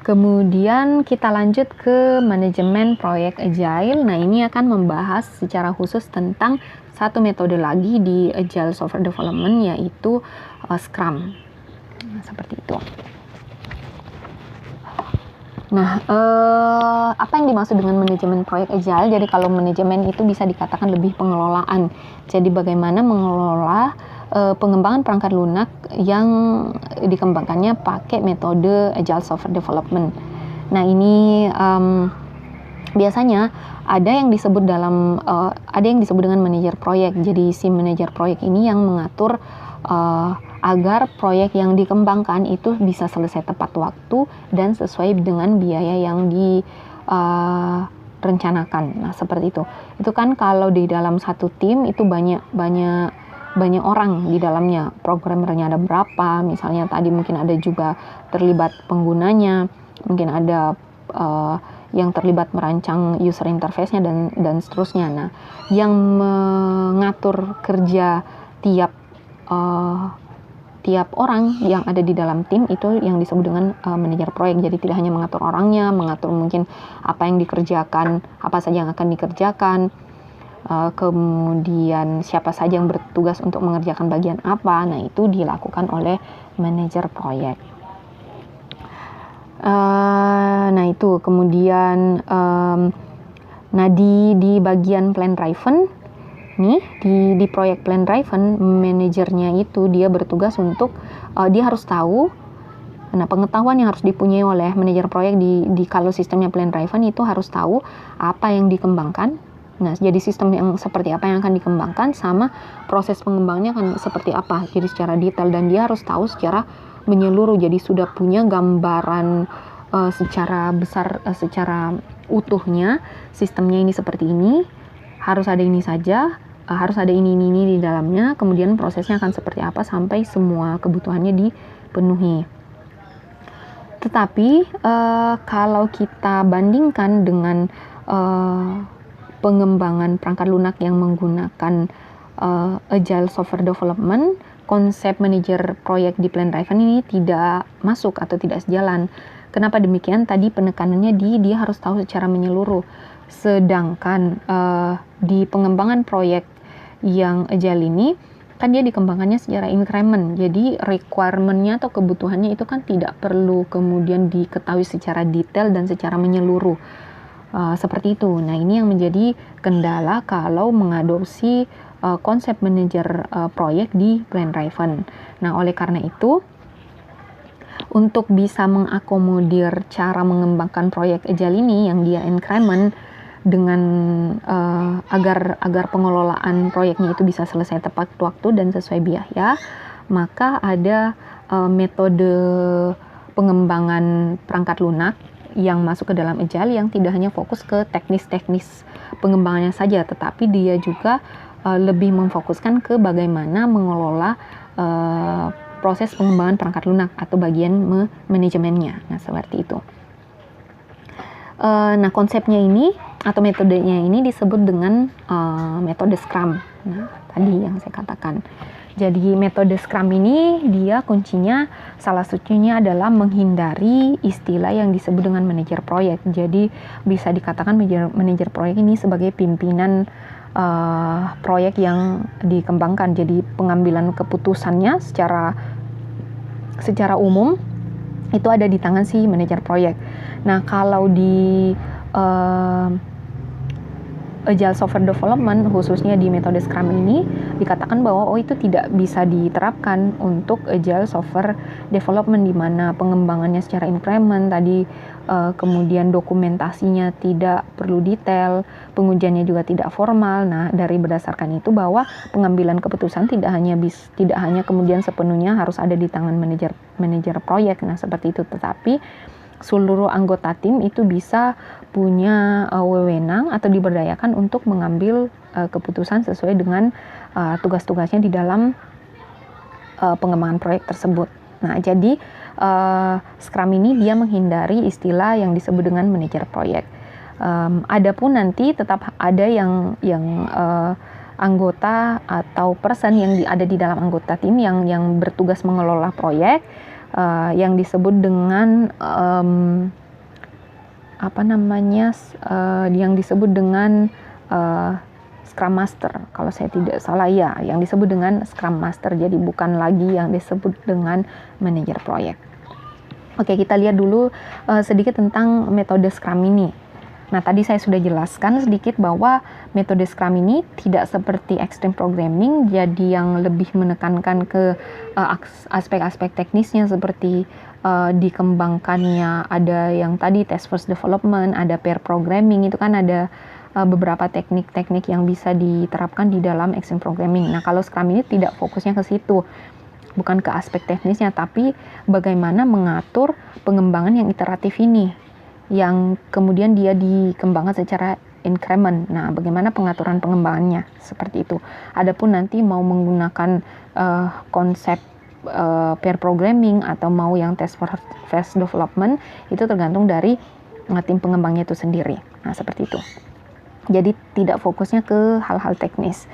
Kemudian kita lanjut ke manajemen proyek agile. Nah, ini akan membahas secara khusus tentang satu metode lagi di agile software development, yaitu Scrum. Nah, seperti itu. Nah, apa yang dimaksud dengan manajemen proyek agile? Jadi kalau manajemen itu bisa dikatakan lebih pengelolaan. Jadi bagaimana mengelola pengembangan perangkat lunak yang dikembangkannya pakai metode agile software development. Nah, ini biasanya ada yang disebut dengan manajer proyek. Jadi si manajer proyek ini yang mengatur agar proyek yang dikembangkan itu bisa selesai tepat waktu dan sesuai dengan biaya yang direncanakan. Nah, seperti itu. Itu kan kalau di dalam satu tim itu banyak orang di dalamnya. Programmernya ada berapa? Misalnya tadi mungkin ada juga terlibat penggunanya, mungkin ada yang terlibat merancang user interface-nya dan seterusnya. Nah, yang mengatur kerja tiap orang yang ada di dalam tim itu yang disebut dengan manajer proyek. Jadi tidak hanya mengatur orangnya, mengatur mungkin apa yang dikerjakan, apa saja yang akan dikerjakan, kemudian siapa saja yang bertugas untuk mengerjakan bagian apa. Nah, itu dilakukan oleh manajer proyek. Nah, itu kemudian nah di bagian plan driven nih, di proyek plan driven, manajernya itu dia bertugas untuk dia harus tahu. Nah, pengetahuan yang harus dipunyai oleh manajer proyek di kalau sistemnya plan driven itu harus tahu apa yang dikembangkan. Nah, jadi sistem yang seperti apa yang akan dikembangkan sama proses pengembangnya akan seperti apa. Jadi secara detail, dan dia harus tahu secara menyeluruh. Jadi sudah punya gambaran secara besar, secara utuhnya sistemnya ini seperti ini, harus ada ini saja, harus ada ini di dalamnya, kemudian prosesnya akan seperti apa sampai semua kebutuhannya dipenuhi. Tetapi kalau kita bandingkan dengan pengembangan perangkat lunak yang menggunakan agile software development, konsep manajer proyek di plan driven ini tidak masuk atau tidak sejalan. Kenapa demikian? Tadi penekanannya dia harus tahu secara menyeluruh. Sedangkan di pengembangan proyek yang agile ini kan dia dikembangkannya secara increment. Jadi requirement-nya atau kebutuhannya itu kan tidak perlu kemudian diketahui secara detail dan secara menyeluruh. Seperti itu. Nah, ini yang menjadi kendala kalau mengadopsi konsep manajer proyek di plan driven. Nah, oleh karena itu, untuk bisa mengakomodir cara mengembangkan proyek agile ini yang dia increment dengan agar pengelolaan proyeknya itu bisa selesai tepat waktu dan sesuai biaya, maka ada metode pengembangan perangkat lunak yang masuk ke dalam agile yang tidak hanya fokus ke teknis-teknis pengembangannya saja, tetapi dia juga lebih memfokuskan ke bagaimana mengelola proses pengembangan perangkat lunak atau bagian manajemennya. Nah, seperti itu. Nah, konsepnya ini atau metodenya ini disebut dengan metode Scrum. Nah, tadi yang saya katakan. Jadi metode Scrum ini dia kuncinya salah satunya adalah menghindari istilah yang disebut dengan manajer proyek. Jadi bisa dikatakan manajer proyek ini sebagai pimpinan proyek yang dikembangkan. Jadi pengambilan keputusannya secara umum itu ada di tangan si manajer proyek. Nah, kalau di agile software development, khususnya di metode Scrum ini, dikatakan bahwa itu tidak bisa diterapkan untuk agile software development, di mana pengembangannya secara increment tadi, kemudian dokumentasinya tidak perlu detail, pengujiannya juga tidak formal. Nah, dari berdasarkan itu bahwa pengambilan keputusan tidak hanya kemudian sepenuhnya harus ada di tangan manajer proyek. Nah, seperti itu, tetapi seluruh anggota tim itu bisa punya wewenang atau diberdayakan untuk mengambil keputusan sesuai dengan tugas-tugasnya di dalam pengembangan proyek tersebut. Nah, jadi Scrum ini dia menghindari istilah yang disebut dengan manajer proyek. Adapun nanti tetap ada yang anggota atau person yang ada di dalam anggota tim yang bertugas mengelola proyek, yang disebut dengan yang disebut dengan Scrum Master, kalau saya tidak salah ya, yang disebut dengan Scrum Master. Jadi bukan lagi yang disebut dengan manajer proyek. Oke, kita lihat dulu sedikit tentang metode Scrum ini. Nah, tadi saya sudah jelaskan sedikit bahwa metode Scrum ini tidak seperti extreme programming, jadi yang lebih menekankan ke aspek-aspek teknisnya seperti dikembangkannya, ada yang tadi test first development, ada pair programming, itu kan ada beberapa teknik-teknik yang bisa diterapkan di dalam extreme programming. Nah, kalau Scrum ini tidak fokusnya ke situ. bukan ke aspek teknisnya, tapi bagaimana mengatur pengembangan yang iteratif ini, yang kemudian dia dikembangkan secara increment. Nah, bagaimana pengaturan pengembangannya seperti itu. Adapun nanti mau menggunakan konsep pair programming atau mau yang test for fast development, itu tergantung dari tim pengembangnya itu sendiri. Nah, seperti itu. Jadi tidak fokusnya ke hal-hal teknis.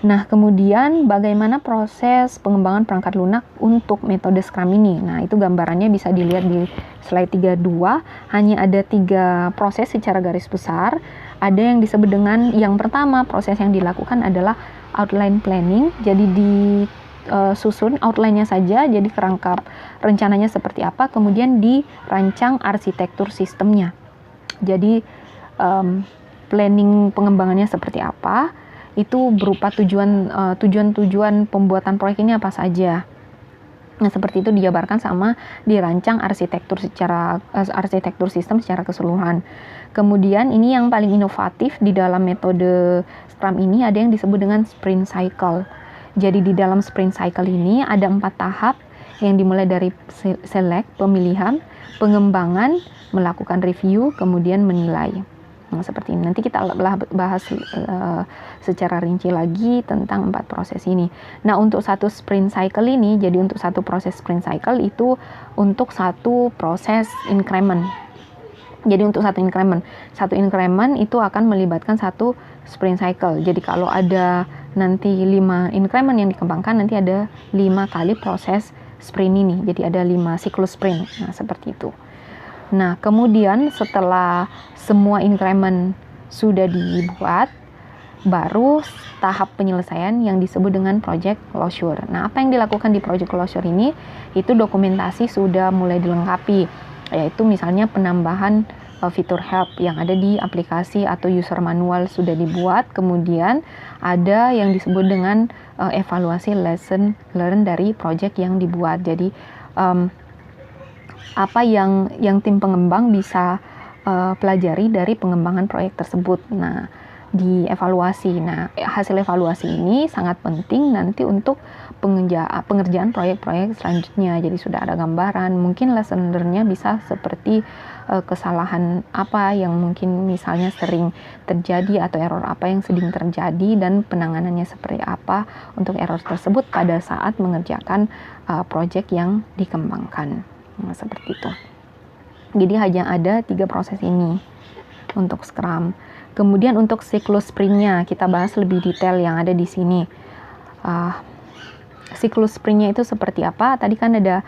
Nah, kemudian bagaimana proses pengembangan perangkat lunak untuk metode Scrum ini? Nah, itu gambarannya bisa dilihat di slide 32. Hanya ada 3 proses secara garis besar. Ada yang disebut dengan, yang pertama, proses yang dilakukan adalah outline planning. Jadi disusun outline-nya saja, jadi kerangka rencananya seperti apa, kemudian dirancang arsitektur sistemnya. Jadi planning pengembangannya seperti apa, itu berupa tujuan pembuatan proyek ini apa saja. Nah, seperti itu dijabarkan sama dirancang arsitektur sistem secara keseluruhan. Kemudian ini yang paling inovatif di dalam metode Scrum ini, ada yang disebut dengan sprint cycle. Jadi di dalam sprint cycle ini ada 4 tahap yang dimulai dari select, pemilihan, pengembangan, melakukan review, kemudian menilai. Nah, seperti ini. Nanti kita bahas secara rinci lagi tentang 4 proses ini. Nah, untuk satu sprint cycle ini, jadi untuk satu proses sprint cycle itu untuk satu proses increment. Jadi untuk satu increment itu akan melibatkan satu sprint cycle. Jadi kalau ada nanti 5 increment yang dikembangkan, nanti ada 5 kali proses sprint ini. Jadi ada 5 siklus sprint. Nah, seperti itu. Nah, kemudian setelah semua increment sudah dibuat, baru tahap penyelesaian yang disebut dengan project closure. Nah, apa yang dilakukan di project closure ini? Itu dokumentasi sudah mulai dilengkapi, yaitu misalnya penambahan fitur help yang ada di aplikasi atau user manual sudah dibuat, kemudian ada yang disebut dengan evaluasi lesson learned dari project yang dibuat. Jadi apa yang tim pengembang bisa pelajari dari pengembangan proyek tersebut. Nah, dievaluasi. Nah, hasil evaluasi ini sangat penting nanti untuk pengerjaan proyek-proyek selanjutnya. Jadi sudah ada gambaran, mungkin lesson learn-nya bisa seperti kesalahan apa yang mungkin misalnya sering terjadi atau error apa yang sering terjadi dan penanganannya seperti apa untuk error tersebut pada saat mengerjakan proyek yang dikembangkan. Nah, seperti itu. Jadi hanya ada 3 proses ini untuk Scrum. Kemudian untuk siklus sprint-nya kita bahas lebih detail yang ada di sini. Siklus sprint-nya itu seperti apa? Tadi kan ada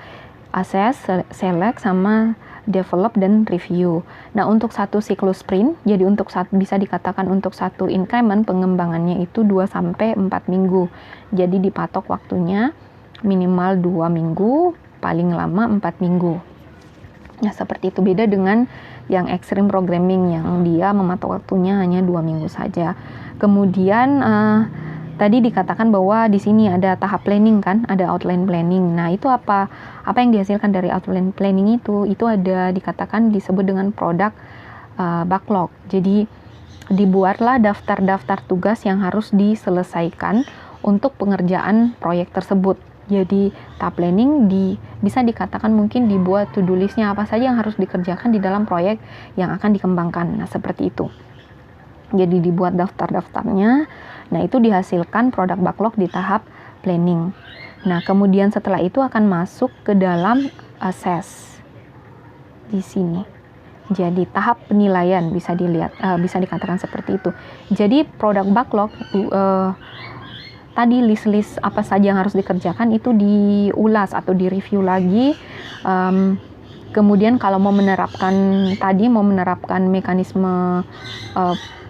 assess, select, sama develop dan review. Nah, untuk satu siklus sprint, jadi bisa dikatakan untuk satu increment pengembangannya itu 2-4 minggu. Jadi dipatok waktunya minimal 2 minggu, paling lama 4 minggu. Nah, seperti itu. Beda dengan yang extreme programming yang dia mematok waktunya hanya 2 minggu saja. Kemudian tadi dikatakan bahwa di sini ada tahap planning kan, ada outline planning. Nah, itu apa yang dihasilkan dari outline planning itu ada dikatakan disebut dengan product backlog. Jadi dibuatlah daftar-daftar tugas yang harus diselesaikan untuk pengerjaan proyek tersebut. Jadi tahap planning bisa dikatakan mungkin dibuat to-do list-nya apa saja yang harus dikerjakan di dalam proyek yang akan dikembangkan. Nah, seperti itu. Jadi dibuat daftar-daftarnya. Nah, itu dihasilkan product backlog di tahap planning. Nah, kemudian setelah itu akan masuk ke dalam assess di sini. Jadi tahap penilaian bisa dilihat, bisa dikatakan seperti itu. Jadi product backlog tadi list-list apa saja yang harus dikerjakan itu diulas atau direview lagi. Kemudian kalau mau menerapkan mekanisme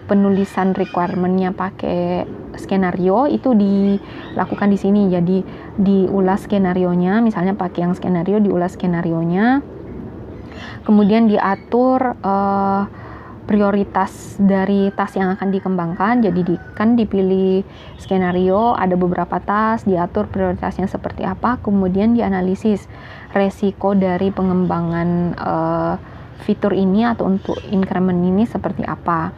penulisan requirement-nya pakai skenario, itu dilakukan di sini. Jadi diulas skenarionya, misalnya pakai yang skenario, diulas skenarionya. Kemudian diatur prioritas dari task yang akan dikembangkan. Jadi kan dipilih skenario, ada beberapa task, diatur prioritasnya seperti apa, kemudian dianalisis resiko dari pengembangan fitur ini atau untuk increment ini seperti apa.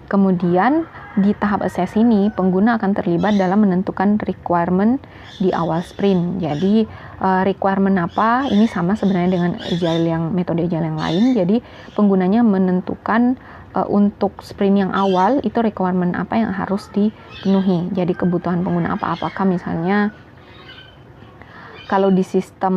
Kemudian di tahap assess ini pengguna akan terlibat dalam menentukan requirement di awal sprint. Jadi requirement apa ini sama sebenarnya dengan metode agile yang lain. Jadi penggunanya menentukan untuk sprint yang awal itu requirement apa yang harus dipenuhi. Jadi kebutuhan pengguna apa, apakah misalnya kalau di sistem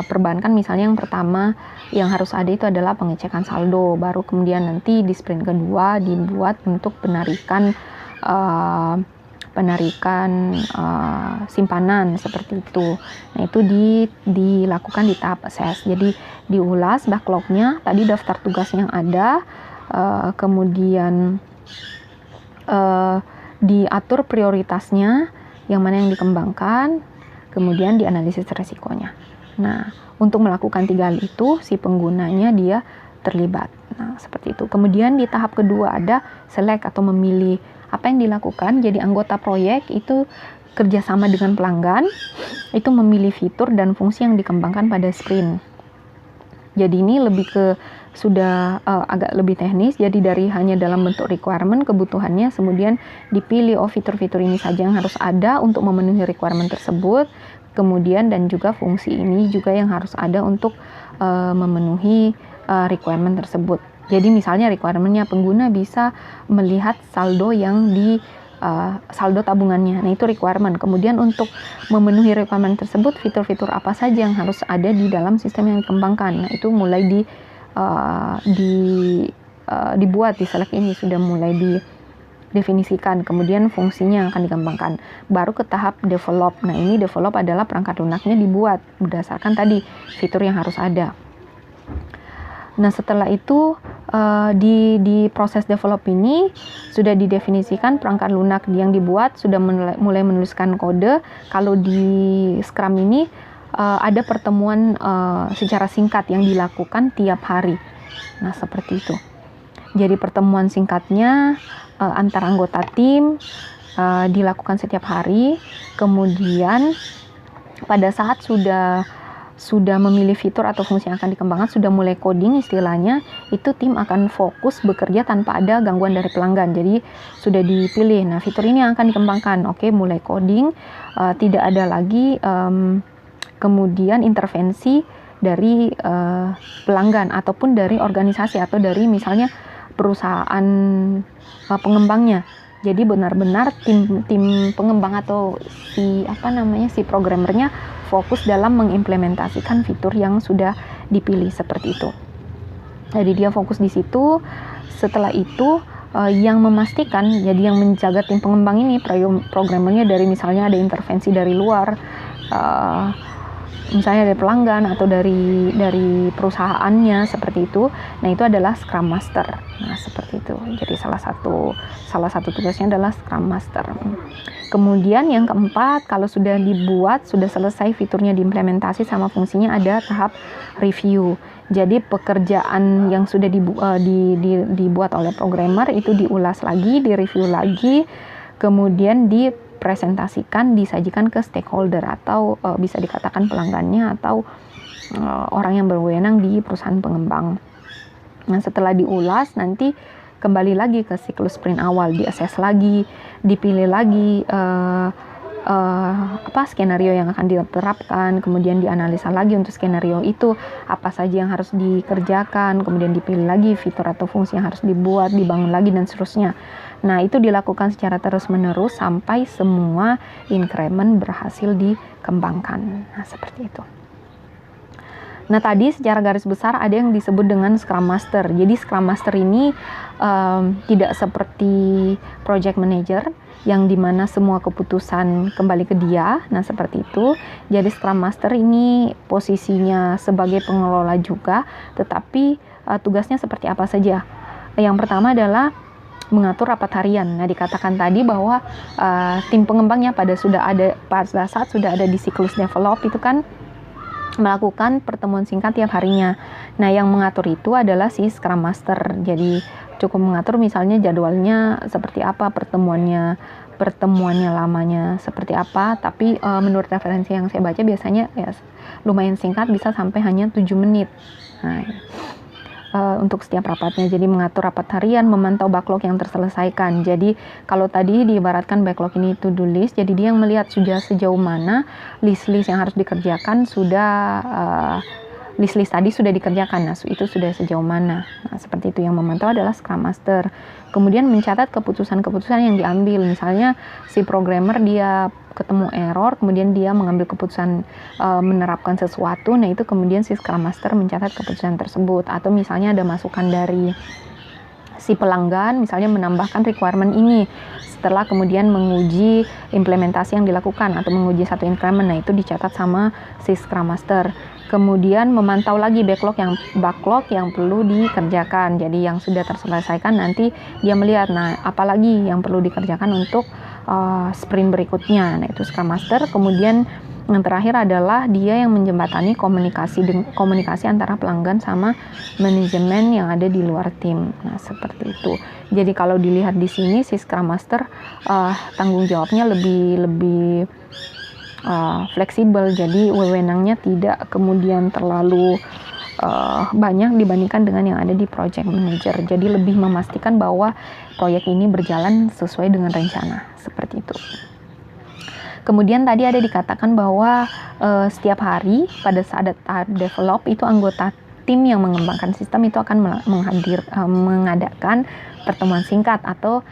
perbankan misalnya yang pertama yang harus ada itu adalah pengecekan saldo, baru kemudian nanti di sprint kedua dibuat untuk penarikan simpanan seperti itu. Nah itu dilakukan di tahap assess. Jadi diulas backlognya, tadi daftar tugas yang ada, kemudian diatur prioritasnya, yang mana yang dikembangkan, kemudian dianalisis resikonya. Nah, untuk melakukan 3 hal itu, si penggunanya dia terlibat. Nah, seperti itu. Kemudian di tahap kedua ada select atau memilih. Apa yang dilakukan? Jadi anggota proyek itu kerjasama dengan pelanggan, itu memilih fitur dan fungsi yang dikembangkan pada sprint. Jadi ini lebih ke sudah agak lebih teknis, jadi dari hanya dalam bentuk requirement, kebutuhannya, kemudian dipilih fitur-fitur ini saja yang harus ada untuk memenuhi requirement tersebut, kemudian dan juga fungsi ini juga yang harus ada untuk memenuhi requirement tersebut. Jadi misalnya requirement-nya pengguna bisa melihat saldo yang di saldo tabungannya. Nah, itu requirement. Kemudian untuk memenuhi requirement tersebut, fitur-fitur apa saja yang harus ada di dalam sistem yang dikembangkan. Nah, itu mulai dibuat di select ini sudah mulai didefinisikan. Kemudian fungsinya yang akan dikembangkan. Baru ke tahap develop. Nah, ini develop adalah perangkat lunaknya dibuat berdasarkan tadi fitur yang harus ada. Nah, setelah itu di proses develop ini sudah didefinisikan perangkat lunak yang dibuat, sudah mulai menuliskan kode. Kalau di Scrum ini ada pertemuan secara singkat yang dilakukan tiap hari. Nah, seperti itu. Jadi pertemuan singkatnya antar anggota tim dilakukan setiap hari. Kemudian pada saat sudah memilih fitur atau fungsi yang akan dikembangkan, sudah mulai coding istilahnya, itu tim akan fokus bekerja tanpa ada gangguan dari pelanggan. Jadi sudah dipilih, nah fitur ini yang akan dikembangkan, oke, mulai coding, tidak ada lagi kemudian intervensi dari pelanggan ataupun dari organisasi atau dari misalnya perusahaan pengembangnya. Jadi benar-benar tim pengembang atau si programmernya fokus dalam mengimplementasikan fitur yang sudah dipilih seperti itu. Jadi dia fokus di situ. Setelah itu yang memastikan, jadi yang menjaga tim pengembang ini programmernya dari misalnya ada intervensi dari luar, misalnya dari pelanggan atau dari perusahaannya seperti itu. Nah, itu adalah Scrum Master. Nah, seperti itu. Jadi salah satu tugasnya adalah Scrum Master. Kemudian yang keempat, kalau sudah dibuat, sudah selesai fiturnya diimplementasi sama fungsinya, ada tahap review. Jadi pekerjaan yang sudah dibuat oleh programmer itu diulas lagi, direview lagi, kemudian dipresentasikan, disajikan ke stakeholder atau bisa dikatakan pelanggannya atau orang yang berwenang di perusahaan pengembang. Nah, setelah diulas nanti kembali lagi ke siklus sprint awal, diakses lagi, dipilih lagi skenario yang akan diterapkan, kemudian dianalisa lagi untuk skenario itu apa saja yang harus dikerjakan, kemudian dipilih lagi fitur atau fungsi yang harus dibuat, dibangun lagi dan seterusnya. Nah, itu dilakukan secara terus-menerus sampai semua increment berhasil dikembangkan. Nah, seperti itu. Nah, tadi secara garis besar ada yang disebut dengan Scrum Master. Jadi Scrum Master ini tidak seperti Project Manager yang dimana semua keputusan kembali ke dia. Nah, seperti itu. Jadi Scrum Master ini posisinya sebagai pengelola juga, tetapi tugasnya seperti apa saja. Yang pertama adalah mengatur rapat harian. Nah, dikatakan tadi bahwa tim pengembangnya pada saat sudah ada di siklus develop itu kan melakukan pertemuan singkat tiap harinya. Nah, yang mengatur itu adalah si Scrum Master. Jadi cukup mengatur misalnya jadwalnya seperti apa, pertemuannya lamanya seperti apa. Tapi menurut referensi yang saya baca biasanya ya lumayan singkat, bisa sampai hanya 7 menit. Nah, untuk setiap rapatnya. Jadi mengatur rapat harian, memantau backlog yang terselesaikan. Jadi kalau tadi diibaratkan backlog ini to-do list, jadi dia yang melihat sudah sejauh mana list-list yang harus dikerjakan list-list tadi sudah dikerjakan. Nah, itu sudah sejauh mana. Nah, seperti itu. Yang memantau adalah Scrum Master. Kemudian mencatat keputusan-keputusan yang diambil. Misalnya si programmer dia ketemu error, kemudian dia mengambil keputusan menerapkan sesuatu. Nah, itu kemudian si Scrum Master mencatat keputusan tersebut. Atau misalnya ada masukan dari si pelanggan, misalnya menambahkan requirement ini setelah kemudian menguji implementasi yang dilakukan atau menguji satu increment. Nah, itu dicatat sama si Scrum Master. Kemudian memantau lagi backlog yang perlu dikerjakan. Jadi yang sudah terselesaikan nanti dia melihat, nah apalagi yang perlu dikerjakan untuk sprint berikutnya. Nah, itu Scrum Master. Kemudian yang terakhir adalah dia yang menjembatani komunikasi antara pelanggan sama manajemen yang ada di luar tim. Nah, seperti itu. Jadi kalau dilihat di sini si Scrum Master tanggung jawabnya lebih fleksibel. Jadi wewenangnya tidak kemudian terlalu banyak dibandingkan dengan yang ada di project manager. Jadi lebih memastikan bahwa proyek ini berjalan sesuai dengan rencana, seperti itu. Kemudian tadi ada dikatakan bahwa setiap hari pada saat tahap develop itu anggota tim yang mengembangkan sistem itu akan mengadakan pertemuan singkat atau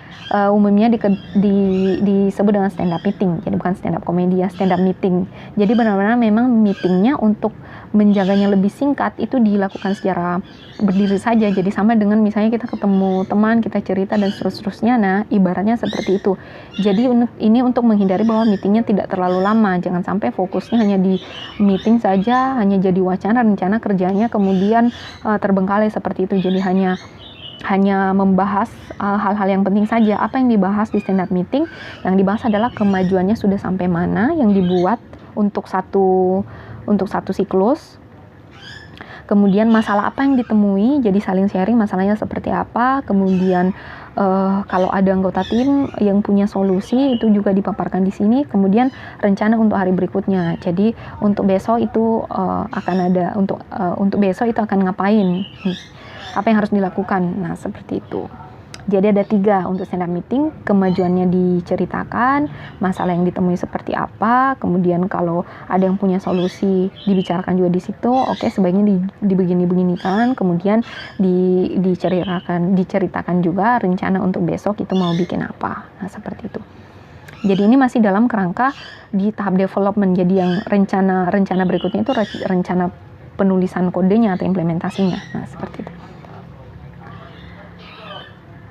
umumnya disebut dengan stand up meeting. Jadi bukan stand up comedy ya, stand up meeting. Jadi benar-benar memang meetingnya untuk menjaganya lebih singkat itu dilakukan secara berdiri saja. Jadi sama dengan misalnya kita ketemu teman, kita cerita dan seterusnya. Nah, ibaratnya seperti itu. Jadi ini untuk menghindari bahwa meetingnya tidak terlalu lama. Jangan sampai fokusnya hanya di meeting saja, hanya jadi wacana, rencana kerjanya kemudian terbengkalai seperti itu. Jadi hanya membahas hal-hal yang penting saja. Apa yang dibahas di stand up meeting? Yang dibahas adalah kemajuannya sudah sampai mana yang dibuat untuk satu siklus. Kemudian masalah apa yang ditemui, jadi saling sharing masalahnya seperti apa. Kemudian kalau ada anggota tim yang punya solusi itu juga dipaparkan di sini. Kemudian rencana untuk hari berikutnya. Jadi untuk besok itu akan ada untuk besok itu akan ngapain? Apa yang harus dilakukan? Nah, seperti itu. Jadi ada 3 untuk stand up meeting, kemajuannya diceritakan, masalah yang ditemui seperti apa, kemudian kalau ada yang punya solusi dibicarakan juga di situ. Oke, sebaiknya dibegini-beginikan, kemudian diceritakan juga rencana untuk besok itu mau bikin apa. Nah, seperti itu. Jadi ini masih dalam kerangka di tahap development. Jadi yang rencana berikutnya itu rencana penulisan kodenya atau implementasinya. Nah, seperti itu.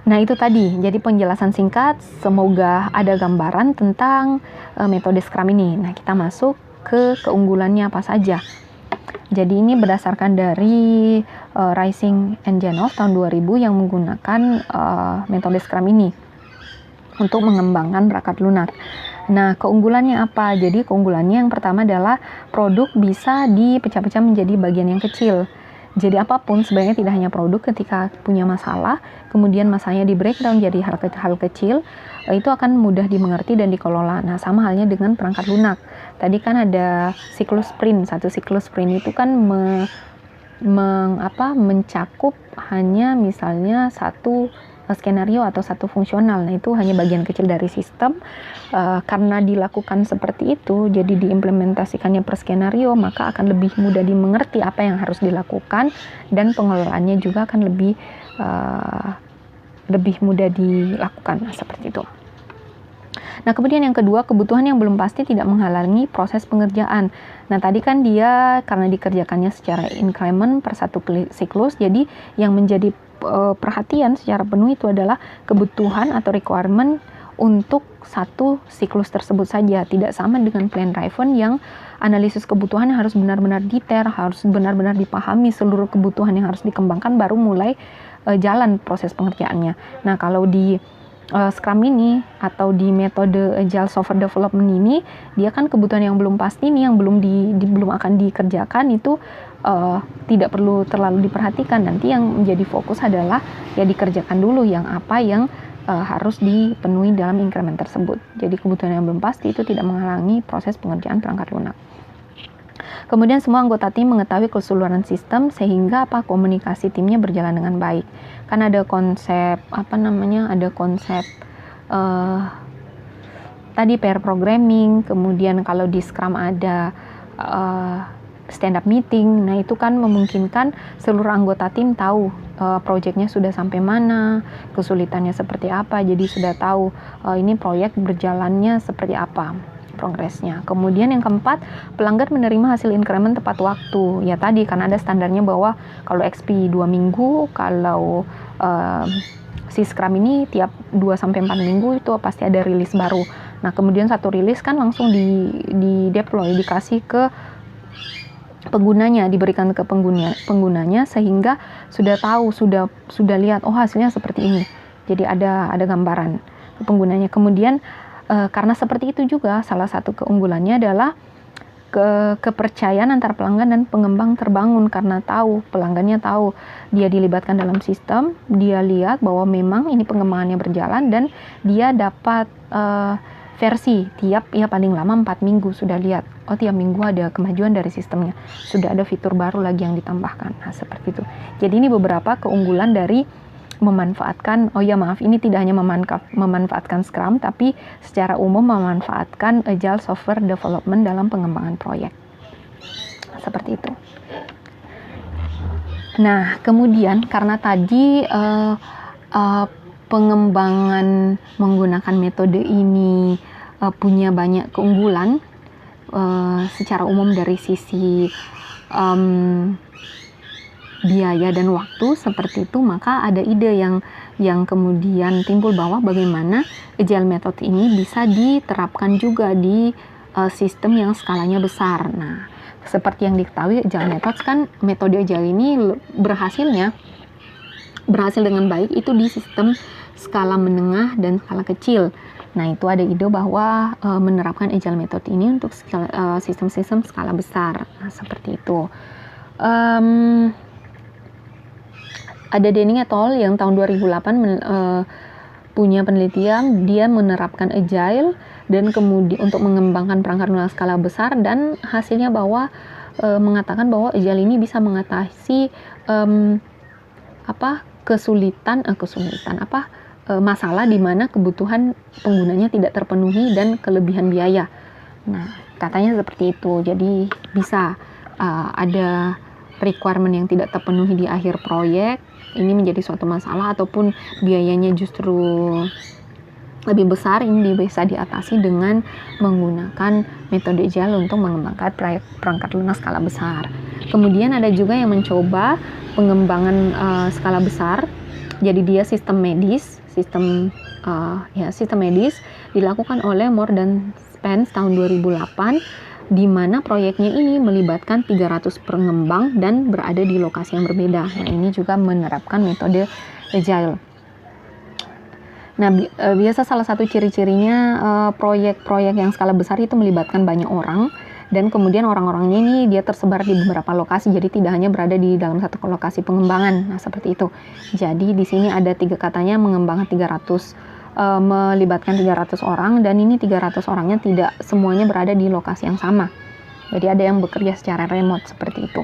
Nah, itu tadi, jadi penjelasan singkat, semoga ada gambaran tentang metode Scrum ini. Nah, kita masuk ke keunggulannya apa saja. Jadi ini berdasarkan dari Rising and Janov tahun 2000 yang menggunakan metode Scrum ini untuk mengembangkan perangkat lunak. Nah, keunggulannya apa? Jadi keunggulannya yang pertama adalah produk bisa dipecah-pecah menjadi bagian yang kecil. Jadi apapun sebenarnya tidak hanya produk, ketika punya masalah, kemudian masalahnya di breakdown jadi hal kecil, itu akan mudah dimengerti dan dikelola. Nah, sama halnya dengan perangkat lunak. Tadi kan ada siklus sprint. Satu siklus sprint itu kan mencakup hanya misalnya satu skenario atau satu fungsional. Nah, itu hanya bagian kecil dari sistem. Karena dilakukan seperti itu, jadi diimplementasikannya per skenario, maka akan lebih mudah dimengerti apa yang harus dilakukan dan pengelolaannya juga akan lebih mudah dilakukan. Nah, seperti itu. Nah, kemudian yang kedua, kebutuhan yang belum pasti tidak menghalangi proses pengerjaan. Nah, tadi kan dia karena dikerjakannya secara increment per satu siklus, jadi yang menjadi perhatian secara penuh itu adalah kebutuhan atau requirement untuk satu siklus tersebut saja. Tidak sama dengan plan driven yang analisis kebutuhan harus benar-benar detail, harus benar-benar dipahami seluruh kebutuhan yang harus dikembangkan baru mulai jalan proses pengerjaannya. Nah, kalau di Scrum ini atau di metode Agile Software Development ini, dia kan kebutuhan yang belum pasti nih, yang belum akan dikerjakan itu tidak perlu terlalu diperhatikan. Nanti yang menjadi fokus adalah ya dikerjakan dulu yang apa yang harus dipenuhi dalam increment tersebut. Jadi kebutuhan yang belum pasti itu tidak menghalangi proses pengerjaan perangkat lunak. Kemudian semua anggota tim mengetahui keseluruhan sistem sehingga komunikasi timnya berjalan dengan baik. Kan ada konsep tadi pair programming, kemudian kalau di Scrum ada stand up meeting. Nah, itu kan memungkinkan seluruh anggota tim tahu proyeknya sudah sampai mana, kesulitannya seperti apa. Jadi sudah tahu ini proyek berjalannya seperti apa progresnya. Kemudian yang keempat, pelanggan menerima hasil increment tepat waktu. Ya tadi karena ada standarnya bahwa kalau XP 2 minggu, kalau si Scrum ini tiap 2-4 minggu itu pasti ada rilis baru. Nah, kemudian satu rilis kan langsung di deploy, dikasih ke penggunanya, diberikan ke penggunanya sehingga sudah tahu, sudah lihat hasilnya seperti ini. Jadi ada gambaran penggunanya. Kemudian karena seperti itu juga salah satu keunggulannya adalah kepercayaan antar pelanggan dan pengembang terbangun karena pelanggannya tahu dia dilibatkan dalam sistem, dia lihat bahwa memang ini pengembangannya berjalan dan dia dapat versi tiap paling lama 4 minggu sudah lihat tiap minggu ada kemajuan dari sistemnya, sudah ada fitur baru lagi yang ditambahkan. Nah, seperti itu. Jadi ini beberapa keunggulan dari memanfaatkan, ini tidak hanya memanfaatkan Scrum, tapi secara umum memanfaatkan Agile Software Development dalam pengembangan proyek. Seperti itu. Nah, kemudian karena tadi pengembangan menggunakan metode ini punya banyak keunggulan secara umum dari sisi biaya dan waktu seperti itu, maka ada ide yang kemudian timbul bahwa bagaimana Agile method ini bisa diterapkan juga di sistem yang skalanya besar. Nah, seperti yang diketahui Agile method kan metode Agile ini berhasil dengan baik itu di sistem skala menengah dan skala kecil. Nah, itu ada ide bahwa menerapkan Agile method ini untuk sistem-sistem skala besar. Nah, seperti itu. Ada Denning et al. Yang tahun 2008 punya penelitian, dia menerapkan Agile dan kemudian untuk mengembangkan perangkat lunak skala besar, dan hasilnya bahwa mengatakan bahwa Agile ini bisa mengatasi masalah di mana kebutuhan penggunanya tidak terpenuhi dan kelebihan biaya. Nah, katanya seperti itu. Jadi bisa ada requirement yang tidak terpenuhi di akhir proyek, ini menjadi suatu masalah ataupun biayanya justru lebih besar, ini bisa diatasi dengan menggunakan metode Agile untuk mengembangkan perangkat lunak skala besar. Kemudian ada juga yang mencoba pengembangan skala besar, jadi dia sistem medis dilakukan oleh Morgan Spence tahun 2008, di mana proyeknya ini melibatkan 300 pengembang dan berada di lokasi yang berbeda. Nah, ini juga menerapkan metode Agile. Nah, biasa salah satu ciri-cirinya proyek-proyek yang skala besar itu melibatkan banyak orang, dan kemudian orang-orangnya ini dia tersebar di beberapa lokasi, jadi tidak hanya berada di dalam satu lokasi pengembangan. Nah, seperti itu. Jadi di sini ada 3 katanya mengembangkan 300 melibatkan 300 orang, dan ini 300 orangnya tidak semuanya berada di lokasi yang sama. Jadi ada yang bekerja secara remote seperti itu.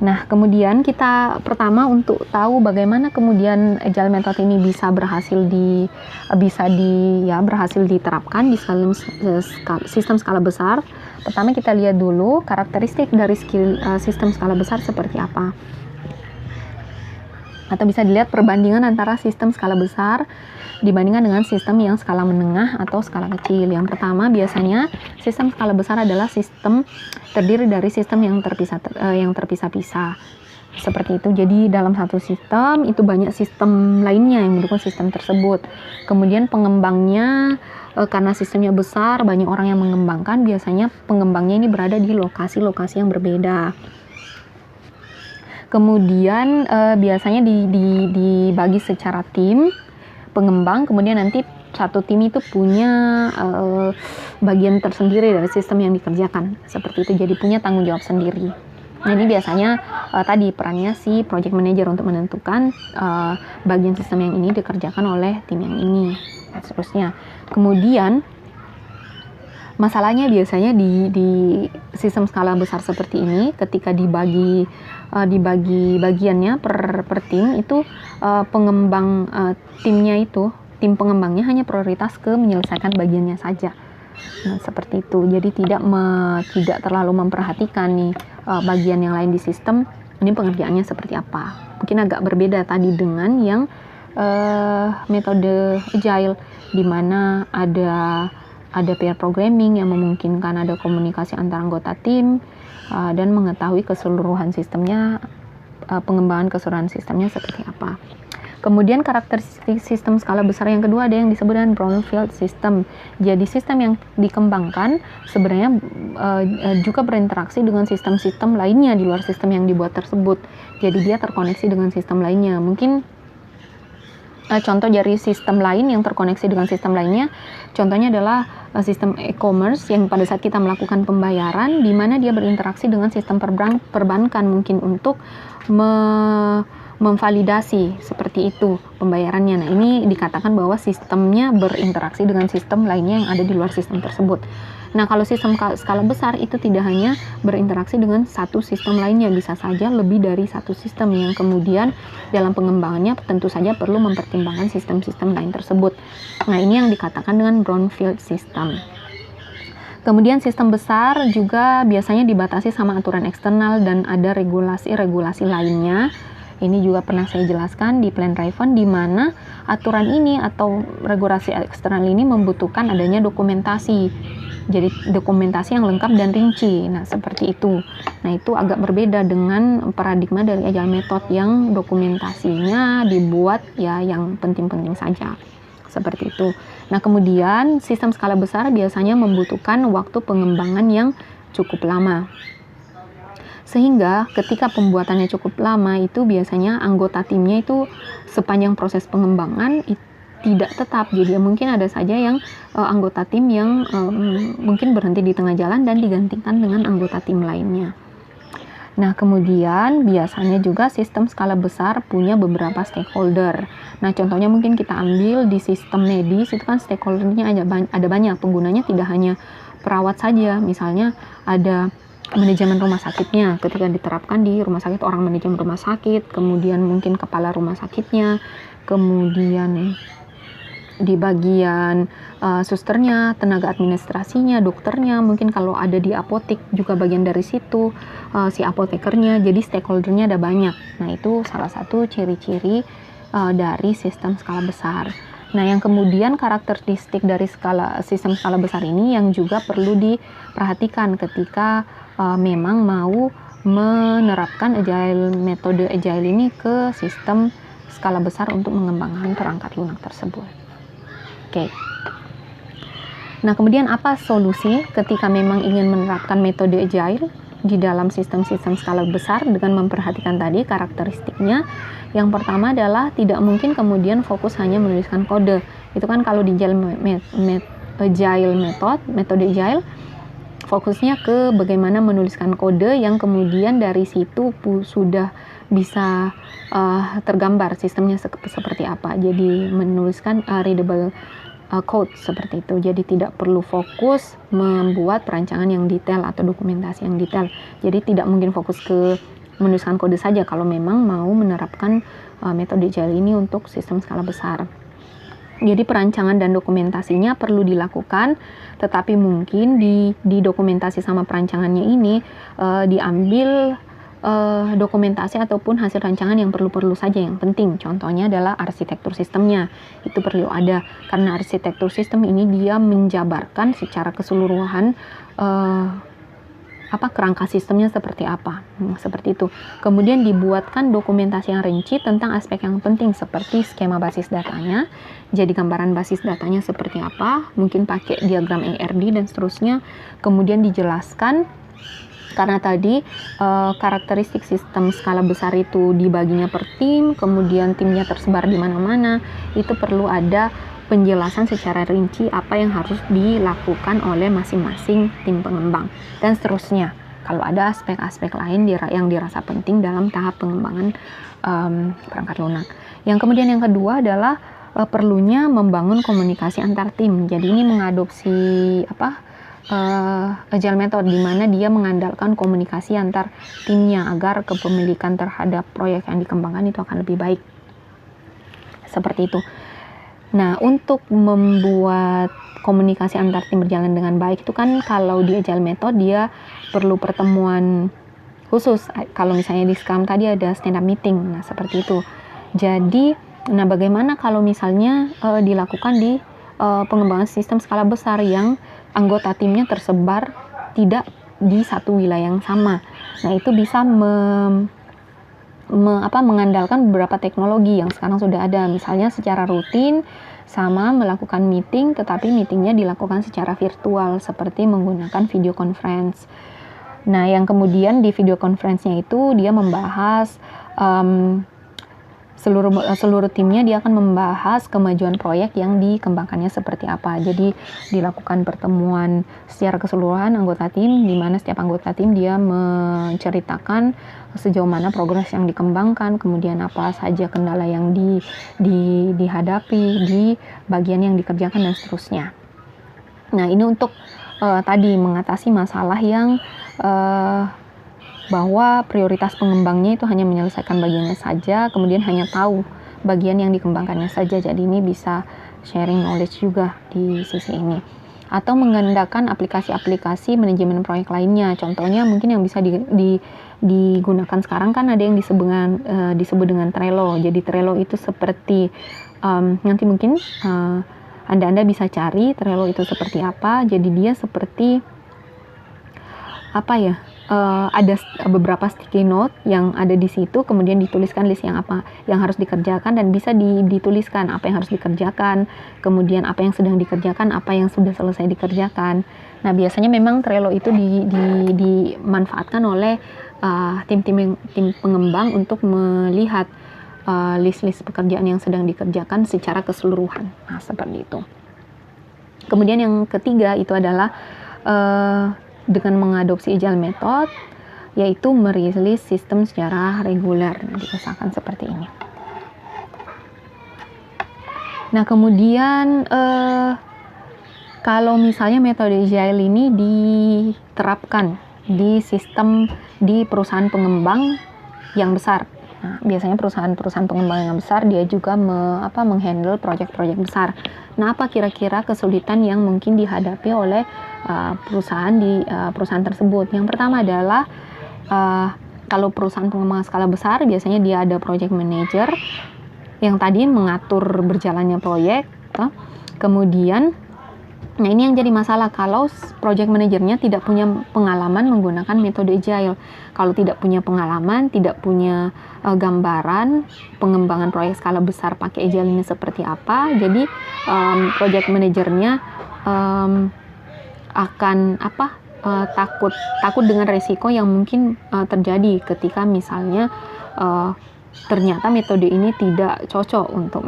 Nah, kemudian kita pertama untuk tahu bagaimana kemudian Agile method ini bisa berhasil diterapkan di sistem skala besar. Pertama kita lihat dulu karakteristik dari sistem skala besar seperti apa. Atau bisa dilihat perbandingan antara sistem skala besar dibandingkan dengan sistem yang skala menengah atau skala kecil. Yang pertama, biasanya sistem skala besar adalah sistem terdiri dari sistem yang terpisah-pisah. Seperti itu. Jadi dalam satu sistem itu banyak sistem lainnya yang mendukung sistem tersebut. Kemudian pengembangnya karena sistemnya besar, banyak orang yang mengembangkan, biasanya pengembangnya ini berada di lokasi-lokasi yang berbeda. Kemudian biasanya dibagi secara tim pengembang, kemudian nanti satu tim itu punya bagian tersendiri dari sistem yang dikerjakan, seperti itu, jadi punya tanggung jawab sendiri. Nah, ini biasanya tadi perannya si project manager untuk menentukan bagian sistem yang ini dikerjakan oleh tim yang ini, dan seterusnya. Kemudian Masalahnya biasanya di sistem skala besar seperti ini, ketika dibagi bagiannya per tim itu, pengembang timnya itu, tim pengembangnya hanya prioritas ke menyelesaikan bagiannya saja. Nah, seperti itu. Jadi tidak terlalu memperhatikan nih bagian yang lain di sistem, ini pengerjaannya seperti apa. Mungkin agak berbeda tadi dengan yang metode agile, di mana ada pair programming yang memungkinkan ada komunikasi antar anggota tim dan mengetahui keseluruhan sistemnya, pengembangan keseluruhan sistemnya seperti apa. Kemudian karakteristik sistem skala besar yang kedua ada yang disebut dengan brownfield system. Jadi sistem yang dikembangkan sebenarnya juga berinteraksi dengan sistem-sistem lainnya di luar sistem yang dibuat tersebut. Jadi dia terkoneksi dengan sistem lainnya. Mungkin contoh dari sistem lain yang terkoneksi dengan sistem lainnya, contohnya adalah sistem e-commerce yang pada saat kita melakukan pembayaran, di mana dia berinteraksi dengan sistem perbankan mungkin untuk memvalidasi seperti itu pembayarannya. Nah, ini dikatakan bahwa sistemnya berinteraksi dengan sistem lainnya yang ada di luar sistem tersebut. Nah, kalau sistem skala besar itu tidak hanya berinteraksi dengan satu sistem lainnya, bisa saja lebih dari satu sistem yang kemudian dalam pengembangannya tentu saja perlu mempertimbangkan sistem-sistem lain tersebut. Nah, ini yang dikatakan dengan brownfield system. Kemudian sistem besar juga biasanya dibatasi sama aturan eksternal dan ada regulasi-regulasi lainnya. Ini juga pernah saya jelaskan di Plan Raven, di mana aturan ini atau regulasi eksternal ini membutuhkan adanya dokumentasi. Jadi dokumentasi yang lengkap dan rinci. Nah, seperti itu. Nah, itu agak berbeda dengan paradigma dari agile method yang dokumentasinya dibuat ya yang penting-penting saja. Seperti itu. Nah, kemudian sistem skala besar biasanya membutuhkan waktu pengembangan yang cukup lama. Sehingga ketika pembuatannya cukup lama itu biasanya anggota timnya itu sepanjang proses pengembangan tidak tetap. Jadi mungkin ada saja yang anggota tim yang mungkin berhenti di tengah jalan dan digantikan dengan anggota tim lainnya. Nah, kemudian biasanya juga sistem skala besar punya beberapa stakeholder. Nah, contohnya mungkin kita ambil di sistem medis, itu kan stakeholdernya ada banyak, penggunanya tidak hanya perawat saja. Misalnya ada manajemen rumah sakitnya, ketika diterapkan di rumah sakit, orang manajemen rumah sakit, kemudian mungkin kepala rumah sakitnya, kemudian di bagian susternya, tenaga administrasinya, dokternya, mungkin kalau ada di apotek juga bagian dari situ, si apotekernya, jadi stakeholdernya ada banyak. Nah, itu salah satu ciri-ciri dari sistem skala besar. Nah, yang kemudian karakteristik dari sistem skala besar ini yang juga perlu diperhatikan ketika memang mau menerapkan metode agile ini ke sistem skala besar untuk mengembangkan perangkat lunak tersebut. Oke. Nah, kemudian apa solusi ketika memang ingin menerapkan metode agile di dalam sistem-sistem skala besar dengan memperhatikan tadi karakteristiknya? Yang pertama adalah tidak mungkin kemudian fokus hanya menuliskan kode. Itu kan kalau di metode agile, fokusnya ke bagaimana menuliskan kode yang kemudian dari situ sudah bisa tergambar sistemnya seperti apa. Jadi menuliskan readable code seperti itu. Jadi tidak perlu fokus membuat perancangan yang detail atau dokumentasi yang detail. Jadi tidak mungkin fokus ke menuliskan kode saja kalau memang mau menerapkan metode agile ini untuk sistem skala besar. Jadi perancangan dan dokumentasinya perlu dilakukan, tetapi mungkin di dokumentasi sama perancangannya ini diambil dokumentasi ataupun hasil rancangan yang perlu saja, yang penting. Contohnya adalah arsitektur sistemnya, itu perlu ada, karena arsitektur sistem ini dia menjabarkan secara keseluruhan kerangka sistemnya seperti apa, seperti itu. Kemudian dibuatkan dokumentasi yang rinci tentang aspek yang penting seperti skema basis datanya, jadi gambaran basis datanya seperti apa, mungkin pakai diagram ARD dan seterusnya. Kemudian dijelaskan, karena tadi karakteristik sistem skala besar itu dibaginya per tim, kemudian timnya tersebar di mana-mana, itu perlu ada penjelasan secara rinci apa yang harus dilakukan oleh masing-masing tim pengembang dan seterusnya. Kalau ada aspek-aspek lain yang dirasa penting dalam tahap pengembangan perangkat lunak. Yang kemudian yang kedua adalah perlunya membangun komunikasi antar tim. Jadi ini mengadopsi agile method, di mana dia mengandalkan komunikasi antar timnya agar kepemilikan terhadap proyek yang dikembangkan itu akan lebih baik. Seperti itu. Nah, untuk membuat komunikasi antar tim berjalan dengan baik itu kan kalau di agile method dia perlu pertemuan khusus. Kalau misalnya di Scrum tadi ada stand up meeting. Nah, seperti itu. Jadi, nah bagaimana kalau misalnya dilakukan di pengembangan sistem skala besar yang anggota timnya tersebar tidak di satu wilayah yang sama. Nah, itu bisa mengandalkan beberapa teknologi yang sekarang sudah ada, misalnya secara rutin sama melakukan meeting, tetapi meetingnya dilakukan secara virtual seperti menggunakan video conference. Nah, yang kemudian di video conference-nya itu dia membahas seluruh timnya, dia akan membahas kemajuan proyek yang dikembangkannya seperti apa. Jadi dilakukan pertemuan secara keseluruhan anggota tim, di mana setiap anggota tim dia menceritakan sejauh mana progres yang dikembangkan, kemudian apa saja kendala yang dihadapi di bagian yang dikerjakan dan seterusnya. Nah, ini untuk tadi mengatasi masalah yang bahwa prioritas pengembangnya itu hanya menyelesaikan bagiannya saja, kemudian hanya tahu bagian yang dikembangkannya saja. Jadi ini bisa sharing knowledge juga di sisi ini. Atau menggunakan aplikasi-aplikasi manajemen proyek lainnya. Contohnya mungkin yang bisa digunakan sekarang kan ada yang disebut dengan Trello. Jadi Trello itu seperti nanti mungkin Anda bisa cari Trello itu seperti apa. Jadi dia seperti ada beberapa sticky note yang ada di situ, kemudian dituliskan list yang apa yang harus dikerjakan dan bisa dituliskan apa yang harus dikerjakan, kemudian apa yang sedang dikerjakan, apa yang sudah selesai dikerjakan. Nah, biasanya memang Trello itu dimanfaatkan oleh tim pengembang untuk melihat list-list pekerjaan yang sedang dikerjakan secara keseluruhan. Nah, seperti itu. Kemudian yang ketiga itu adalah dengan mengadopsi agile method, yaitu merilis sistem secara reguler. Nah, diusahakan seperti ini. Nah, kemudian kalau misalnya metode agile ini diterapkan di sistem di perusahaan pengembang yang besar. Nah, biasanya perusahaan pengembang yang besar dia juga menghandle proyek-proyek besar. Nah, apa kira-kira kesulitan yang mungkin dihadapi oleh perusahaan tersebut? Yang pertama adalah kalau perusahaan pengembang skala besar biasanya dia ada project manager yang tadi mengatur berjalannya proyek. Kemudian, nah ini yang jadi masalah kalau project manajernya tidak punya pengalaman menggunakan metode agile. Kalau tidak punya pengalaman, tidak punya gambaran pengembangan proyek skala besar pakai agile ini seperti apa, jadi project manajernya akan takut dengan resiko yang mungkin terjadi ketika misalnya ternyata metode ini tidak cocok untuk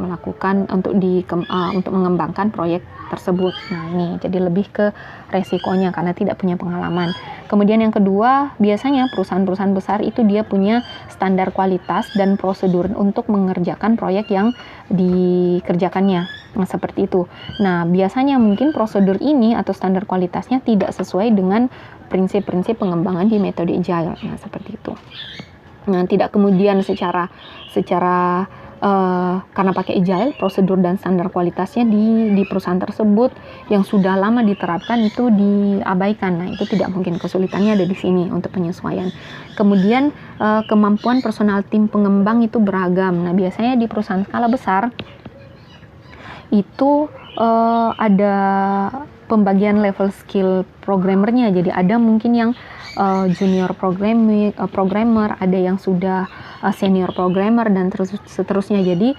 mengembangkan proyek tersebut. Nah, ini jadi lebih ke resikonya karena tidak punya pengalaman. Kemudian yang kedua, biasanya perusahaan-perusahaan besar itu dia punya standar kualitas dan prosedur untuk mengerjakan proyek yang dikerjakannya. Nah, seperti itu. Nah, biasanya mungkin prosedur ini atau standar kualitasnya tidak sesuai dengan prinsip-prinsip pengembangan di metode agile. Nah, seperti itu. Nah, tidak kemudian secara karena pakai agile, prosedur dan standar kualitasnya di perusahaan tersebut yang sudah lama diterapkan itu diabaikan. Nah, itu tidak mungkin, kesulitannya ada di sini untuk penyesuaian. Kemudian kemampuan personal tim pengembang itu beragam. Nah, biasanya di perusahaan skala besar itu ada pembagian level skill programmernya. Jadi ada mungkin yang junior programmer, ada yang sudah senior programmer dan seterusnya. Jadi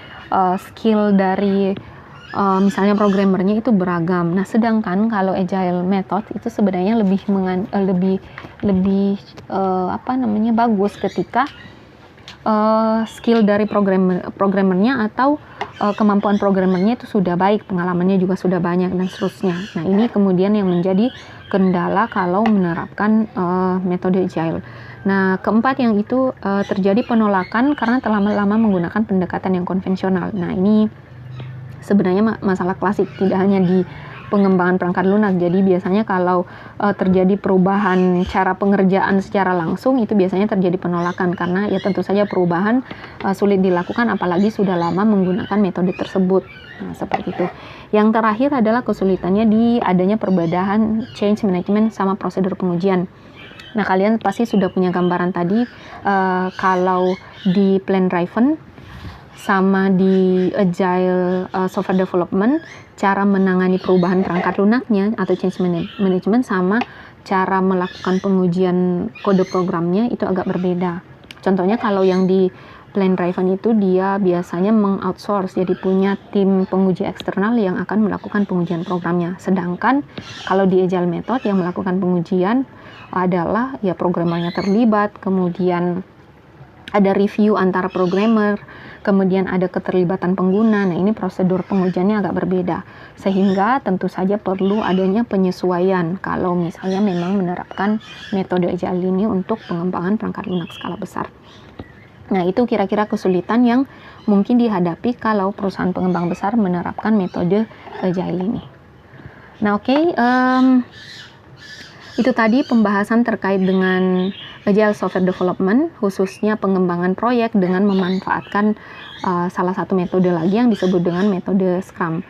skill dari misalnya programmernya itu beragam. Nah, sedangkan kalau agile method itu sebenarnya lebih bagus ketika skill dari programmernya atau kemampuan programmernya itu sudah baik, pengalamannya juga sudah banyak dan seterusnya. Nah, ini kemudian yang menjadi kendala kalau menerapkan metode agile. Nah, keempat yang itu terjadi penolakan karena telah lama menggunakan pendekatan yang konvensional. Nah, ini sebenarnya masalah klasik, tidak hanya di pengembangan perangkat lunak. Jadi biasanya kalau terjadi perubahan cara pengerjaan secara langsung, itu biasanya terjadi penolakan karena ya tentu saja perubahan sulit dilakukan apalagi sudah lama menggunakan metode tersebut. Nah, seperti itu. Yang terakhir adalah kesulitannya di adanya perbedaan change management sama prosedur pengujian. Nah, kalian pasti sudah punya gambaran tadi kalau di plan driven sama di agile software development, cara menangani perubahan perangkat lunaknya atau change management sama cara melakukan pengujian kode programnya itu agak berbeda. Contohnya kalau yang di plan driven itu dia biasanya mengoutsource, jadi punya tim penguji eksternal yang akan melakukan pengujian programnya. Sedangkan kalau di agile method yang melakukan pengujian adalah ya programmernya terlibat, kemudian ada review antara programmer, kemudian ada keterlibatan pengguna. Nah, ini prosedur pengujiannya agak berbeda. Sehingga tentu saja perlu adanya penyesuaian kalau misalnya memang menerapkan metode agile ini untuk pengembangan perangkat lunak skala besar. Nah, itu kira-kira kesulitan yang mungkin dihadapi kalau perusahaan pengembang besar menerapkan metode agile ini. Nah, oke. Itu tadi pembahasan terkait dengan agile software development, khususnya pengembangan proyek dengan memanfaatkan salah satu metode lagi yang disebut dengan metode Scrum.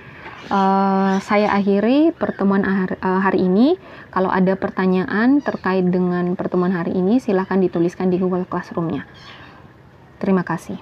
Saya akhiri pertemuan hari ini. Kalau ada pertanyaan terkait dengan pertemuan hari ini, silakan dituliskan di Google Classroom-nya. Terima kasih.